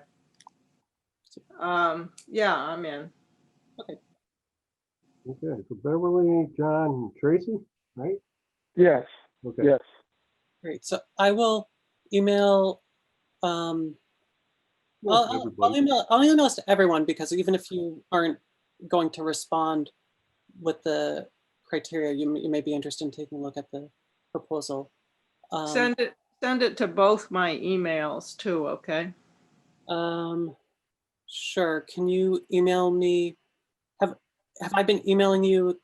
Yeah, I'm in. Okay. So Beverly, John, and Tracy, right? Yes, Okay. yes. Great. So I will email. I'll email this to everyone, because even if you aren't going to respond with the criteria, you may be interested in taking a look at the proposal. Send it to both my emails too, okay? Sure. Can you email me? Have I been emailing you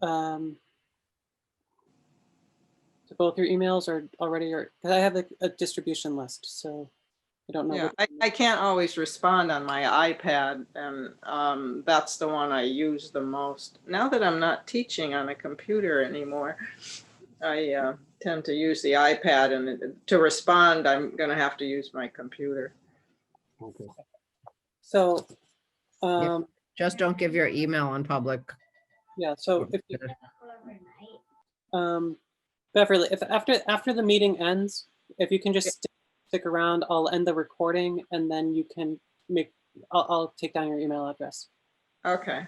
to both your emails or already? Or because I have a distribution list, so I don't know. Yeah, I can't always respond on my iPad, and that's the one I use the most. Now that I'm not teaching on a computer anymore, I tend to use the iPad, and to respond, I'm going to have to use my computer. Okay. So, Just don't give your email on public. yeah. So if you, Beverly, if after the meeting ends, if you can just stick around, I'll end the recording, and then you can I'll take down your email address. Okay.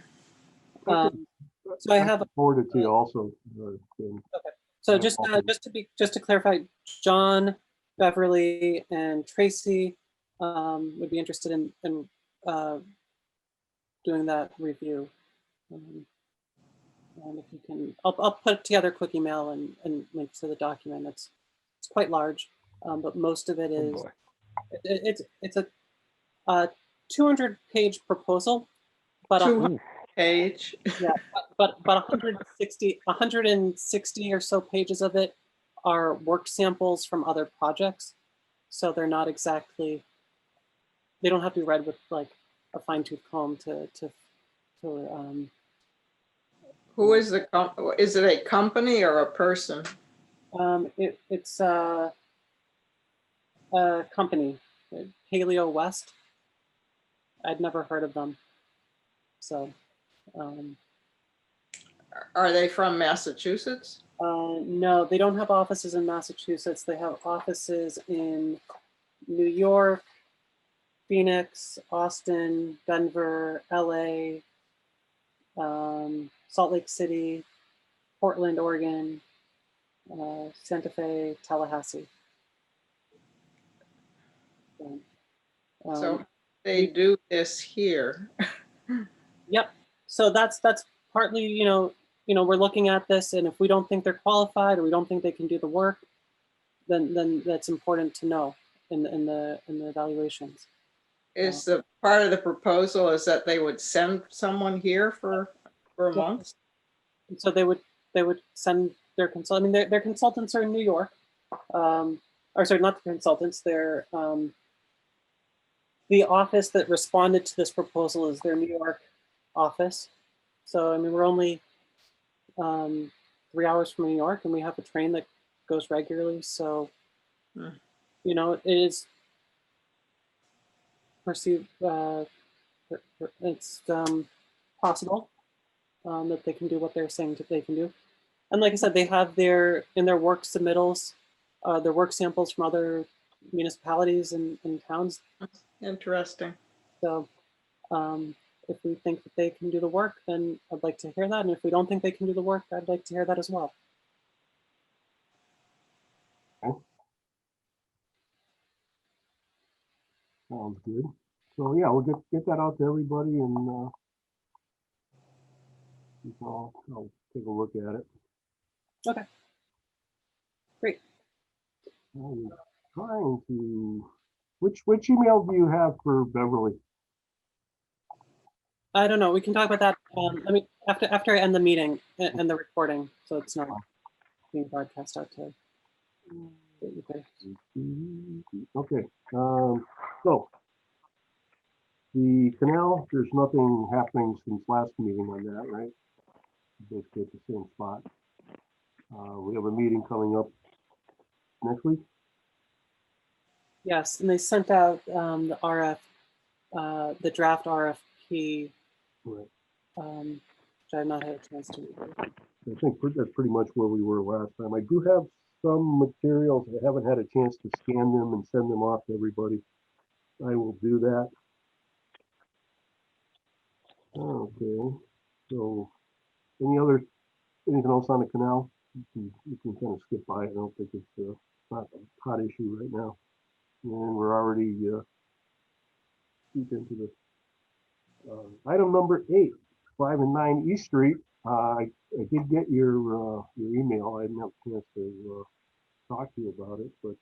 So I have forwarded to you also. So just to clarify, John, Beverly, and Tracy would be interested in doing that review. And if you can, I'll put together a quick email and link to the document. It's quite large, but most of it is it's a 200-page proposal, but 200-page. Yeah, but 160 or so pages of it are work samples from other projects. So they're not exactly, they don't have to be read with like a fine-tooth comb to Who is is it a company or a person? it's a company, Paleo West. I'd never heard of them. So Are they from Massachusetts? no, they don't have offices in Massachusetts. They have offices in New York, Phoenix, Austin, Denver, LA, Salt Lake City, Portland, Oregon, Santa Fe, Tallahassee. So they do this here. Yep. So that's partly, we're looking at this, and if we don't think they're qualified or we don't think they can do the work, then that's important to know in the evaluations. Is the part of the proposal is that they would send someone here for a Yeah. month? And so they would send their consultant. I mean, their consultants are in New York, or sorry, not the consultants. They're the office that responded to this proposal is their New York office. So I mean, we're only 3 hours from New York, and we have a train that goes regularly. So it is perceived. It's possible that they can do what they're saying that they can do. And like I said, they have in their work submittals, their work samples from other municipalities and towns. Interesting. So if we think that they can do the work, then I'd like to hear that. And if we don't think they can do the work, I'd like to hear that as well. Sounds good. So yeah, we'll get that out to everybody, and I'll take a look at it. Okay. Great. I'm trying to. Which email do you have for Beverly? I don't know. We can talk about that. I mean, after I end the meeting and the recording, so it's not being broadcast out to. Okay. So the canal, there's nothing happening since last meeting on that, right? Basically at the same spot. We have a meeting coming up next week. Yes, and they sent out the draft RFP, Right. which I have not had a chance to read. I think that's pretty much where we were last time. I do have some materials. I haven't had a chance to scan them and send them off to everybody. I will do that. Okay. So anything else on the canal? You can kind of skip by it. I don't think it's not a hot issue right now. And we're already deep into the item number 8, 5 and 9 East Street. I did get your email. I didn't have a chance to talk to you about it, but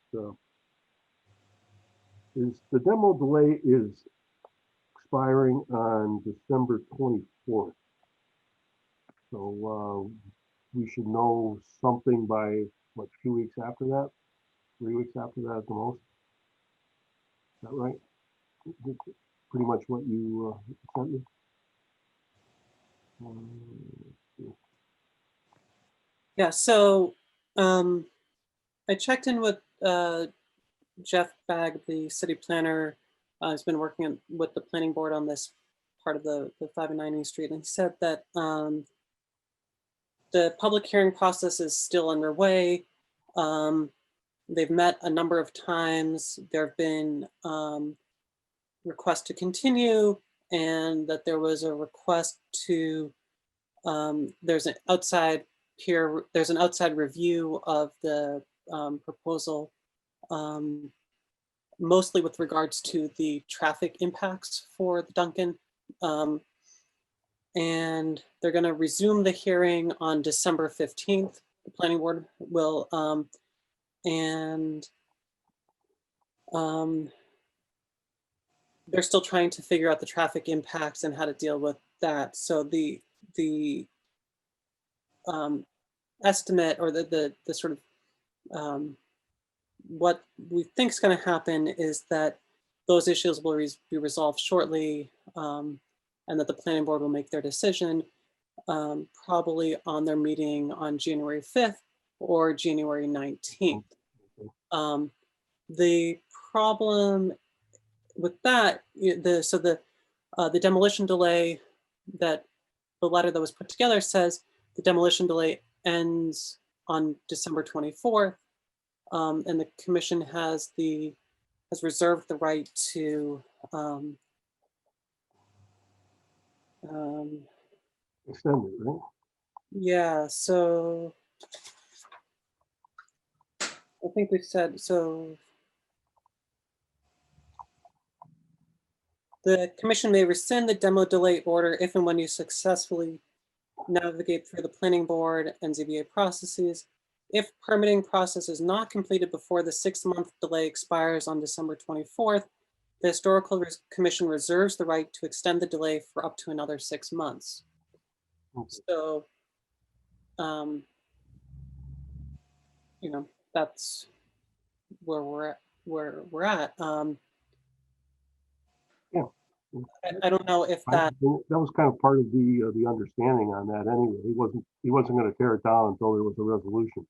the demo delay is expiring on December 24th. So we should know something by what, 2 weeks after that, 3 weeks after that at the most. Is that right? Pretty much what you sent me. Yeah, so I checked in with Jeff Bagg, the city planner. Has been working with the planning board on this part of the 5 and 9 East Street, and he said that the public hearing process is still underway. They've met a number of times. There have been requests to continue, and that there was a request to there's an outside review of the proposal, mostly with regards to the traffic impacts for the Duncan. And they're going to resume the hearing on December 15th. The planning board will, they're still trying to figure out the traffic impacts and how to deal with that. So the estimate, or the sort of what we think is going to happen is that those issues will be resolved shortly, and that the planning board will make their decision probably on their meeting on January 5th or January 19th. The problem with that, the demolition delay, that the letter that was put together says the demolition delay ends on December 24th, and the commission has reserved the right to Extend it, right? yeah, so I think we said, so the commission may rescind the demo delay order if and when you successfully navigate through the planning board and ZBA processes. If permitting process is not completed before the 6-month delay expires on December 24th, the Historical Commission reserves the right to extend the delay for up to another 6 months. Okay. So, you know, that's where we're at. Yeah. I don't know if that, That was kind of part of the understanding on that anyway. He wasn't going to tear it down until there was a resolution.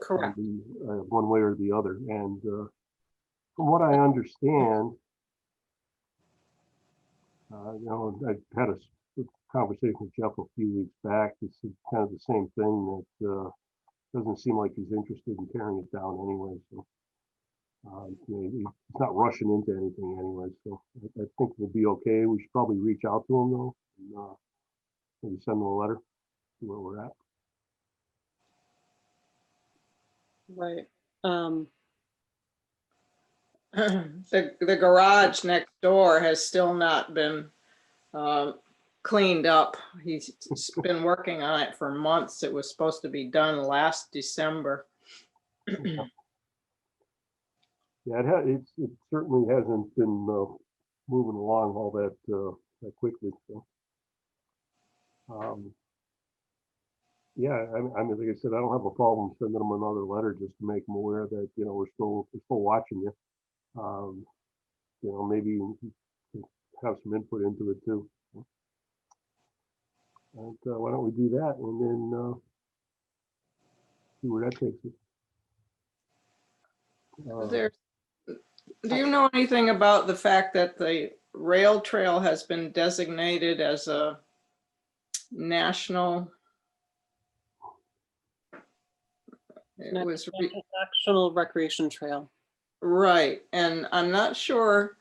correct. One way or the other. And from what I understand, you know, I had a conversation with Jeff a few weeks back. It's kind of the same thing that doesn't seem like he's interested in tearing it down anyway. So you know, he's not rushing into anything anyway. So I think we'll be okay. We should probably reach out to him though, and maybe send him a letter, see where we're at. Right. The garage next door has still not been cleaned up. He's been working on it for months. It was supposed to be done last December. Yeah, it certainly hasn't been moving along all that quickly. So, yeah, I mean, like I said, I don't have a problem sending them another letter just to make them aware that, you know, we're still watching you. You know, maybe you can have some input into it too. And why don't we do that and then see where that takes us. Do you know anything about the fact that the rail trail has been designated as a national? It was National Recreation Trail. right, and I'm not sure.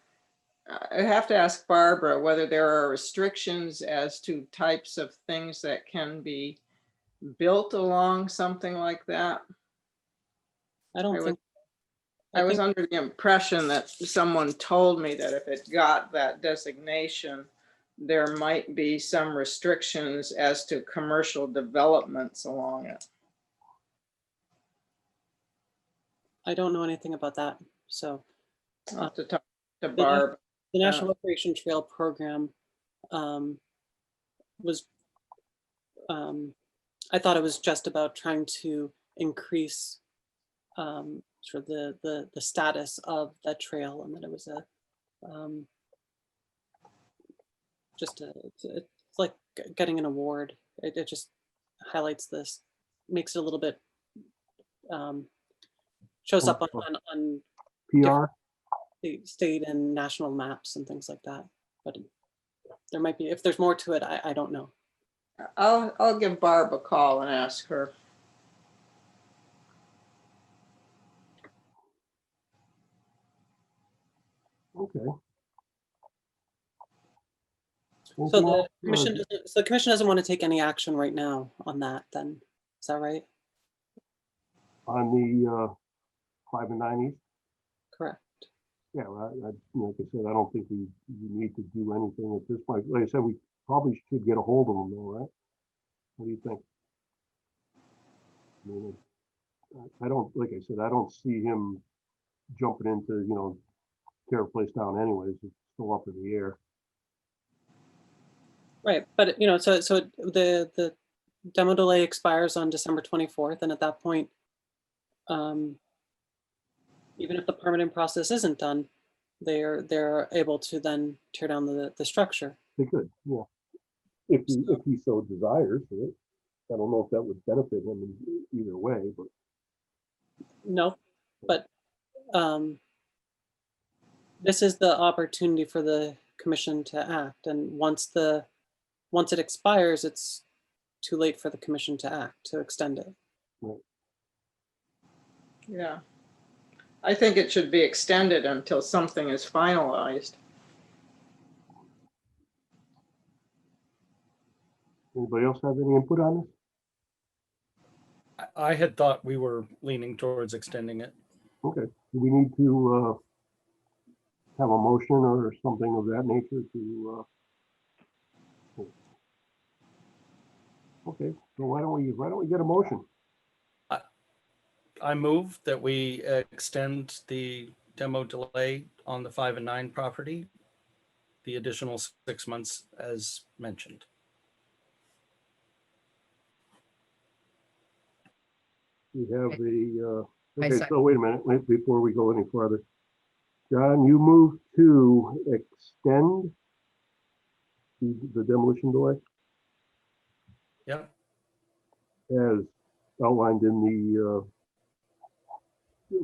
I have to ask Barbara whether there are restrictions as to types of things that can be built along something like that. I don't think. I was under the impression that someone told me that if it got that designation, there might be some restrictions as to commercial developments along it. I don't know anything about that. So I'll have to talk to Barb. the National Recreation Trail Program was, I thought it was just about trying to increase sort of the status of that trail, and that it was a it's like getting an award. It just highlights this, makes it a little bit shows up on PR. state and national maps and things like that. But there might be, if there's more to it, I don't know. I'll give Barb a call and ask her. Okay. So the commission doesn't want to take any action right now on that. Then is that right? On the 5 and 9 East. Correct. Yeah, well, like I said, I don't think we need to do anything at this point. Like I said, we probably should get a hold of them though, right? What do you think? I mean, I don't, like I said, I don't see him jumping into, you know, tear a place down anyways. It's still up in the air. Right, but you know, so the demo delay expires on December 24th, and at that point, even if the permitting process isn't done, they're able to then tear down the structure. They could, yeah. If he so desires, right? I don't know if that would benefit him in either way, but No, but this is the opportunity for the commission to act, and once it expires, it's too late for the commission to act, to extend it. right. Yeah. I think it should be extended until something is finalized. Anybody else have any input on this? I had thought we were leaning towards extending it. Okay, do we need to have a motion or something of that nature to Okay, so why don't we get a motion? I move that we extend the demo delay on the 5 and 9 property, the additional 6 months as mentioned. We have a, I okay, second. so wait a minute, before we go any further. John, you moved to extend the demolition delay Yep. as outlined in the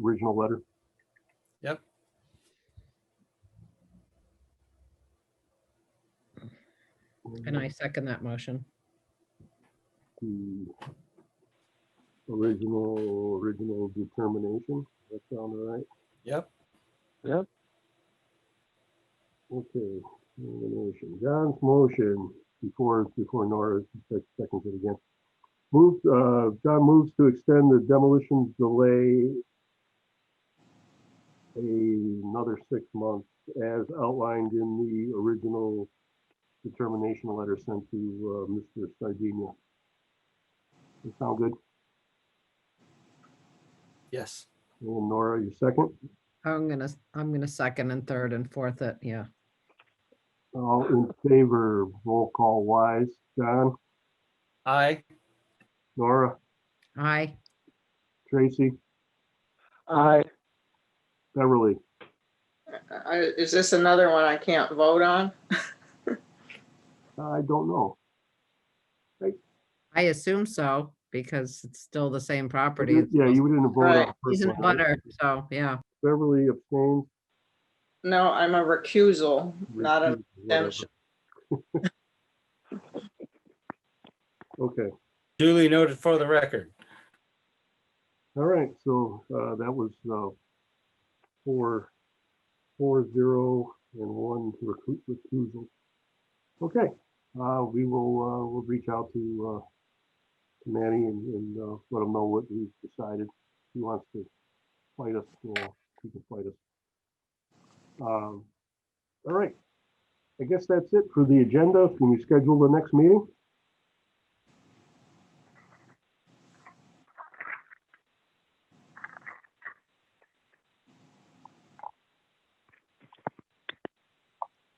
original letter. Yep. And I second that motion. The original determination. That sound all right? Yep. Yep. Okay, determination. John's motion before Nora seconds it again. John moves to extend the demolition delay another 6 months as outlined in the original determination letter sent to Mr. Sardinia. That sound good? Yes. And Nora, you second? I'm gonna second and third and fourth it, yeah. All in favor, roll call wise. John, Aye. Nora, Aye. Tracy, Aye. Beverly. Is this another one I can't vote on? I don't know. I assume so, because it's still the same property. Yeah, you didn't vote Right. on. He's in first one, right? butter, so, yeah. Beverly abstains. No, I'm a recusal, not an Whatever. abstention. Okay, Duly noted for the record. all right, so that was 4-0 and 1 recusal. Okay, we'll reach out to Manny and let him know what we've decided. If he wants to fight us, he can fight us. All right, I guess that's it for the agenda. Can you schedule the next meeting?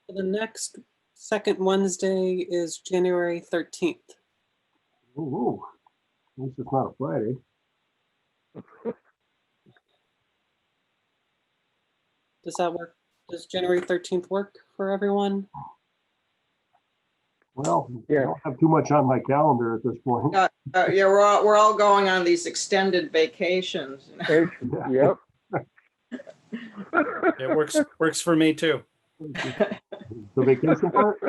The next second Wednesday is January 13th. Ooh, at least it's not a Friday. Does that work? Does January 13th work for everyone? Well, I Yeah. don't have too much on my calendar at this point. Yeah, we're all going on these extended vacations. Yep. It works for me too. The vacation part?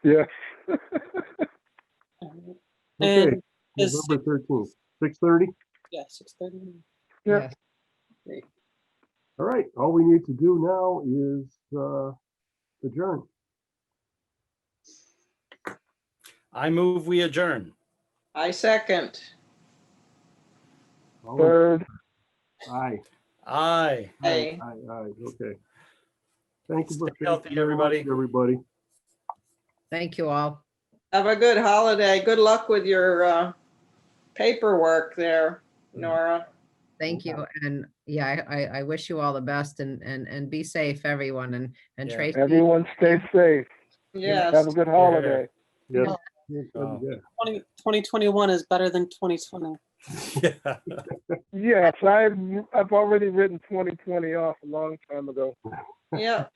Yeah. Okay, And is, November 13th, 6:30. yeah, 6:30. Yeah. Yes. All right, all we need to do now is adjourn. I move we adjourn. I second. All in- Third. Aye, Aye. Hey, aye, okay. Thank you. Stay thank healthy, you very much, everybody. Everybody. Thank you all. have a good holiday. Good luck with your paperwork there, Nora. Thank you. And yeah, I wish you all the best and be safe, everyone. And Yeah. Tracy, Everyone stay safe. Yes. Have a good holiday. Yes. Oh. Yeah. 2021 is better than 2020. Yeah. Yes, I've already written 2020 off a long time ago. Yeah.